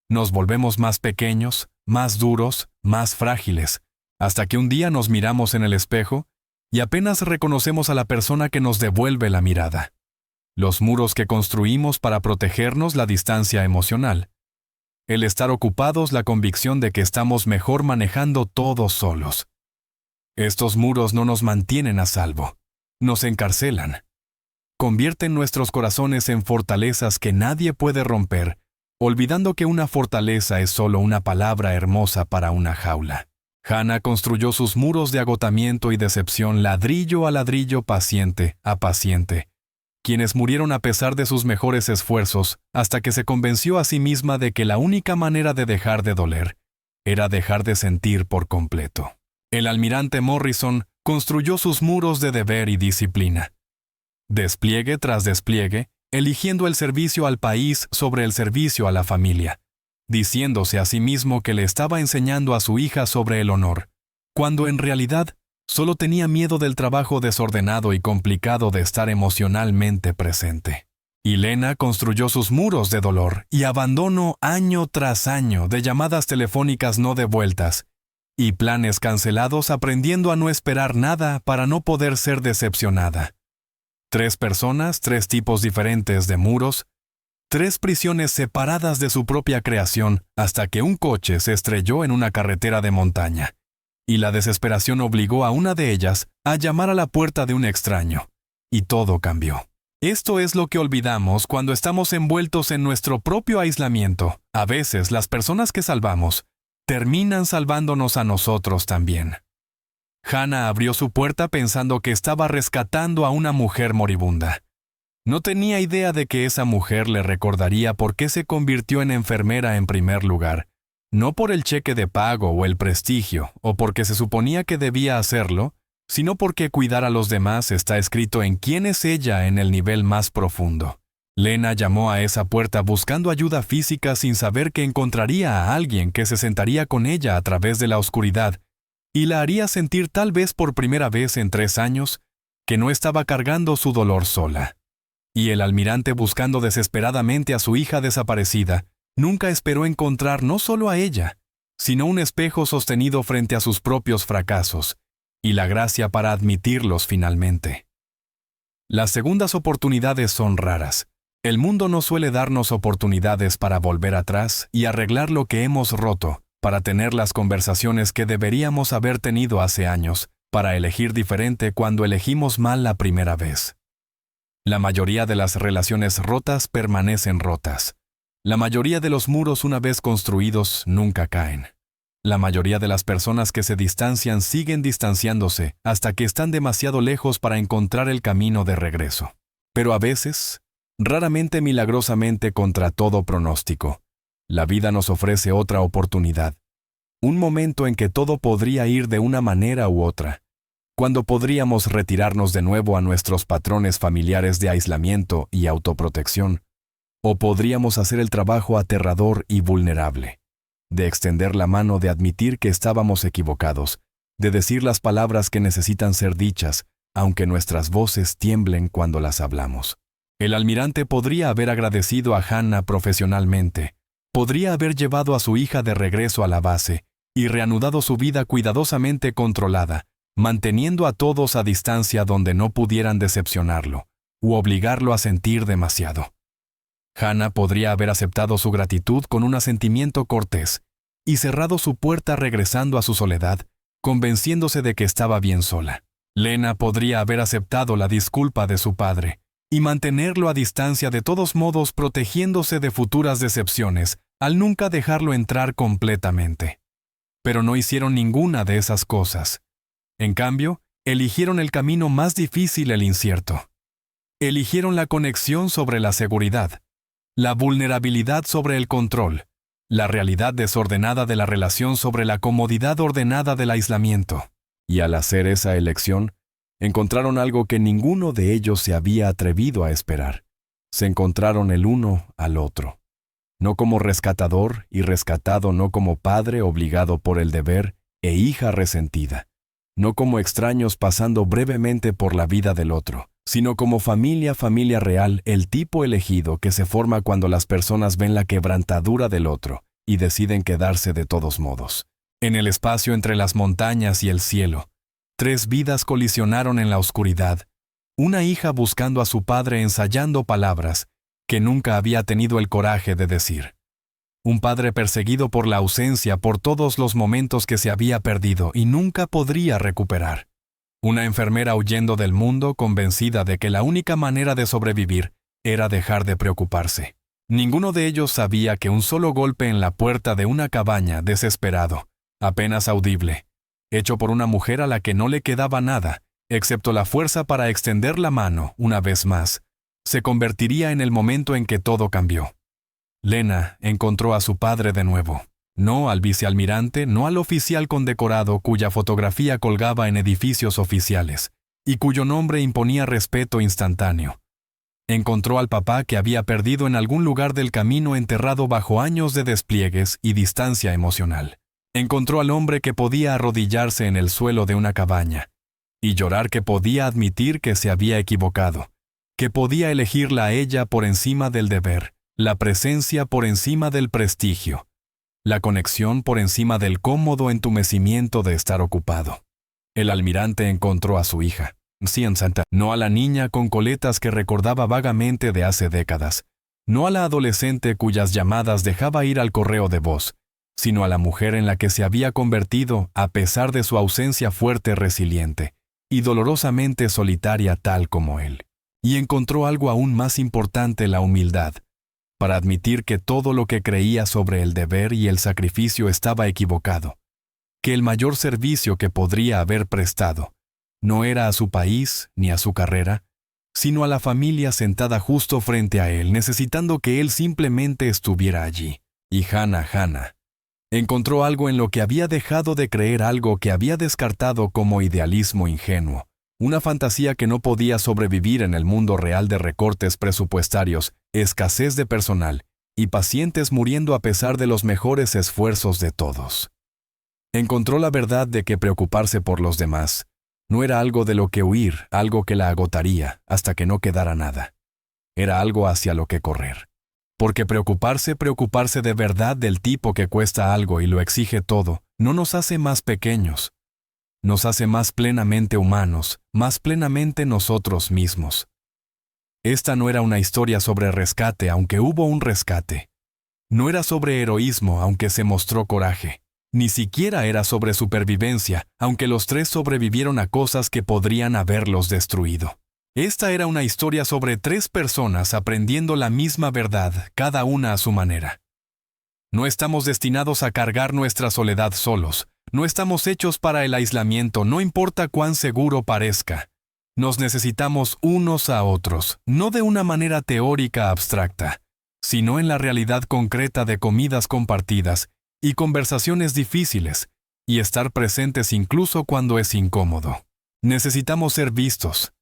Nos volvemos más pequeños, más duros, más frágiles, hasta que un día nos miramos en el espejo y apenas reconocemos a la persona que nos devuelve la mirada. Los muros que construimos para protegernos, la distancia emocional. El estar ocupados, la convicción de que estamos mejor manejando todos solos. Estos muros no nos mantienen a salvo, nos encarcelan. Convierten nuestros corazones en fortalezas que nadie puede romper, olvidando que una fortaleza es solo una palabra hermosa para una jaula. Hannah construyó sus muros de agotamiento y decepción ladrillo a ladrillo, paciente a paciente, quienes murieron a pesar de sus mejores esfuerzos, hasta que se convenció a sí misma de que la única manera de dejar de doler era dejar de sentir por completo. El almirante Morrison construyó sus muros de deber y disciplina. Despliegue tras despliegue, eligiendo el servicio al país sobre el servicio a la familia, diciéndose a sí mismo que le estaba enseñando a su hija sobre el honor, cuando en realidad solo tenía miedo del trabajo desordenado y complicado de estar emocionalmente presente. Y Lena construyó sus muros de dolor y abandono año tras año de llamadas telefónicas no devueltas y planes cancelados, aprendiendo a no esperar nada para no poder ser decepcionada. 3 personas, 3 tipos diferentes de muros, 3 prisiones separadas de su propia creación, hasta que un coche se estrelló en una carretera de montaña, y la desesperación obligó a una de ellas a llamar a la puerta de un extraño, y todo cambió. Esto es lo que olvidamos cuando estamos envueltos en nuestro propio aislamiento. A veces las personas que salvamos terminan salvándonos a nosotros también. Hannah abrió su puerta pensando que estaba rescatando a una mujer moribunda. No tenía idea de que esa mujer le recordaría por qué se convirtió en enfermera en primer lugar, no por el cheque de pago o el prestigio, o porque se suponía que debía hacerlo, sino porque cuidar a los demás está escrito en quién es ella en el nivel más profundo. Lena llamó a esa puerta buscando ayuda física sin saber que encontraría a alguien que se sentaría con ella a través de la oscuridad y la haría sentir, tal vez por primera vez en 3 años, que no estaba cargando su dolor sola. Y el almirante, buscando desesperadamente a su hija desaparecida, nunca esperó encontrar no solo a ella, sino un espejo sostenido frente a sus propios fracasos, y la gracia para admitirlos finalmente. Las segundas oportunidades son raras. El mundo no suele darnos oportunidades para volver atrás y arreglar lo que hemos roto, para tener las conversaciones que deberíamos haber tenido hace años, para elegir diferente cuando elegimos mal la primera vez. La mayoría de las relaciones rotas permanecen rotas. La mayoría de los muros una vez construidos nunca caen. La mayoría de las personas que se distancian siguen distanciándose hasta que están demasiado lejos para encontrar el camino de regreso. Pero a veces, raramente milagrosamente contra todo pronóstico, la vida nos ofrece otra oportunidad. Un momento en que todo podría ir de una manera u otra, cuando podríamos retirarnos de nuevo a nuestros patrones familiares de aislamiento y autoprotección, o podríamos hacer el trabajo aterrador y vulnerable, de extender la mano, de admitir que estábamos equivocados, de decir las palabras que necesitan ser dichas, aunque nuestras voces tiemblen cuando las hablamos. El almirante podría haber agradecido a Hannah profesionalmente, podría haber llevado a su hija de regreso a la base y reanudado su vida cuidadosamente controlada, manteniendo a todos a distancia donde no pudieran decepcionarlo u obligarlo a sentir demasiado. Hannah podría haber aceptado su gratitud con un asentimiento cortés y cerrado su puerta, regresando a su soledad, convenciéndose de que estaba bien sola. Lena podría haber aceptado la disculpa de su padre y mantenerlo a distancia, de todos modos protegiéndose de futuras decepciones al nunca dejarlo entrar completamente. Pero no hicieron ninguna de esas cosas. En cambio, eligieron el camino más difícil, el incierto. Eligieron la conexión sobre la seguridad, la vulnerabilidad sobre el control, la realidad desordenada de la relación sobre la comodidad ordenada del aislamiento. Y al hacer esa elección, encontraron algo que ninguno de ellos se había atrevido a esperar. Se encontraron el uno al otro. No como rescatador y rescatado, no como padre obligado por el deber e hija resentida. No como extraños pasando brevemente por la vida del otro, sino como familia real, el tipo elegido que se forma cuando las personas ven la quebrantadura del otro y deciden quedarse de todos modos. En el espacio entre las montañas y el cielo, 3 vidas colisionaron en la oscuridad. Una hija buscando a su padre, ensayando palabras que nunca había tenido el coraje de decir. Un padre perseguido por la ausencia, por todos los momentos que se había perdido y nunca podría recuperar. Una enfermera huyendo del mundo, convencida de que la única manera de sobrevivir era dejar de preocuparse. Ninguno de ellos sabía que un solo golpe en la puerta de una cabaña, desesperado, apenas audible, hecho por una mujer a la que no le quedaba nada, excepto la fuerza para extender la mano una vez más, se convertiría en el momento en que todo cambió. Lena encontró a su padre de nuevo. No al vicealmirante, no al oficial condecorado cuya fotografía colgaba en edificios oficiales, y cuyo nombre imponía respeto instantáneo. Encontró al papá que había perdido en algún lugar del camino enterrado bajo años de despliegues y distancia emocional. Encontró al hombre que podía arrodillarse en el suelo de una cabaña, y llorar, que podía admitir que se había equivocado, que podía elegirla a ella por encima del deber, la presencia por encima del prestigio, la conexión por encima del cómodo entumecimiento de estar ocupado. El almirante encontró a su hija, Cien Santa, no a la niña con coletas que recordaba vagamente de hace décadas, no a la adolescente cuyas llamadas dejaba ir al correo de voz, sino a la mujer en la que se había convertido a pesar de su ausencia fuerte, resiliente y dolorosamente solitaria tal como él. Y encontró algo aún más importante: la humildad, para admitir que todo lo que creía sobre el deber y el sacrificio estaba equivocado, que el mayor servicio que podría haber prestado no era a su país ni a su carrera, sino a la familia sentada justo frente a él, necesitando que él simplemente estuviera allí. Y Hannah encontró algo en lo que había dejado de creer, algo que había descartado como idealismo ingenuo, una fantasía que no podía sobrevivir en el mundo real de recortes presupuestarios, escasez de personal y pacientes muriendo a pesar de los mejores esfuerzos de todos. Encontró la verdad de que preocuparse por los demás no era algo de lo que huir, algo que la agotaría hasta que no quedara nada. Era algo hacia lo que correr. Porque preocuparse de verdad, del tipo que cuesta algo y lo exige todo, no nos hace más pequeños. Nos hace más plenamente humanos, más plenamente nosotros mismos. Esta no era una historia sobre rescate, aunque hubo un rescate. No era sobre heroísmo, aunque se mostró coraje. Ni siquiera era sobre supervivencia, aunque los tres sobrevivieron a cosas que podrían haberlos destruido. Esta era una historia sobre tres personas aprendiendo la misma verdad, cada una a su manera. No estamos destinados a cargar nuestra soledad solos. No estamos hechos para el aislamiento, no importa cuán seguro parezca. Nos necesitamos unos a otros, no de una manera teórica abstracta, sino en la realidad concreta de comidas compartidas y conversaciones difíciles, y estar presentes incluso cuando es incómodo. Necesitamos ser vistos,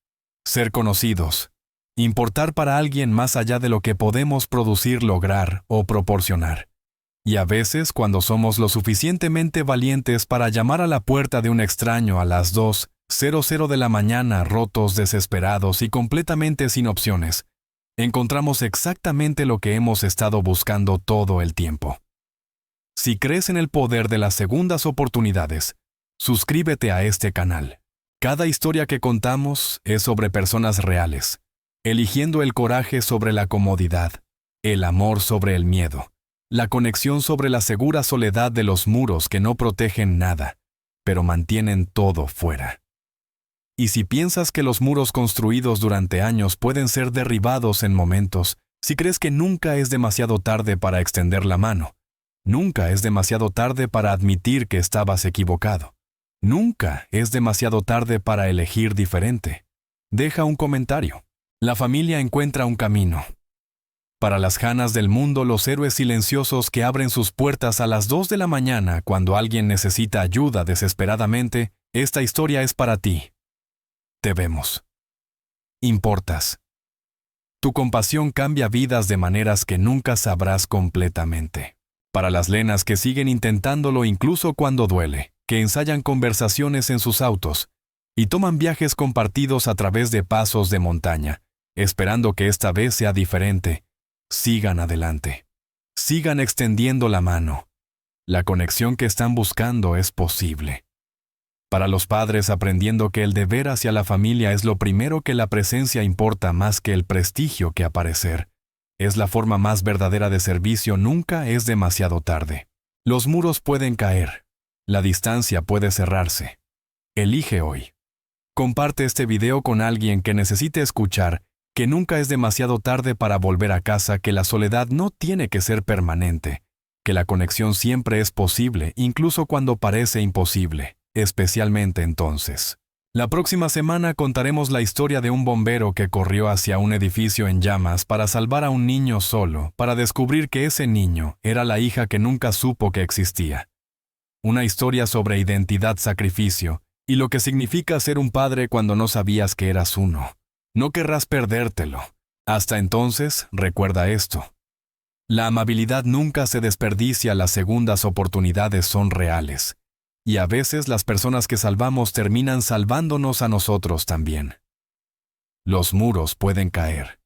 ser conocidos, importar para alguien más allá de lo que podemos producir, lograr o proporcionar. Y a veces, cuando somos lo suficientemente valientes para llamar a la puerta de un extraño a las 2:00 de la mañana, rotos, desesperados y completamente sin opciones, encontramos exactamente lo que hemos estado buscando todo el tiempo. Si crees en el poder de las segundas oportunidades, suscríbete a este canal. Cada historia que contamos es sobre personas reales, eligiendo el coraje sobre la comodidad, el amor sobre el miedo, la conexión sobre la segura soledad de los muros que no protegen nada, pero mantienen todo fuera. Y si piensas que los muros construidos durante años pueden ser derribados en momentos, si crees que nunca es demasiado tarde para extender la mano, nunca es demasiado tarde para admitir que estabas equivocado, nunca es demasiado tarde para elegir diferente, deja un comentario. La familia encuentra un camino. Para las Hannahs del mundo, los héroes silenciosos que abren sus puertas a las 2 de la mañana cuando alguien necesita ayuda desesperadamente, esta historia es para ti. Te vemos. Importas. Tu compasión cambia vidas de maneras que nunca sabrás completamente. Para las Lenas que siguen intentándolo incluso cuando duele, que ensayan conversaciones en sus autos y toman viajes compartidos a través de pasos de montaña, esperando que esta vez sea diferente, sigan adelante. Sigan extendiendo la mano. La conexión que están buscando es posible. Para los padres aprendiendo que el deber hacia la familia es lo primero, que la presencia importa más que el prestigio que aparecer. Es la forma más verdadera de servicio, nunca es demasiado tarde. Los muros pueden caer. La distancia puede cerrarse. Elige hoy. Comparte este video con alguien que necesite escuchar que nunca es demasiado tarde para volver a casa, que la soledad no tiene que ser permanente, que la conexión siempre es posible, incluso cuando parece imposible. especialmente entonces. La próxima semana contaremos la historia de un bombero que corrió hacia un edificio en llamas para salvar a un niño solo, para descubrir que ese niño era la hija que nunca supo que existía. Una historia sobre identidad-sacrificio y lo que significa ser un padre cuando no sabías que eras uno. No querrás perdértelo. Hasta entonces, recuerda esto. La amabilidad nunca se desperdicia, las segundas oportunidades son reales. Y a veces las personas que salvamos terminan salvándonos a nosotros también. Los muros pueden caer.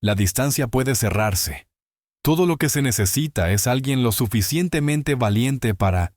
La distancia puede cerrarse. Todo lo que se necesita es alguien lo suficientemente valiente para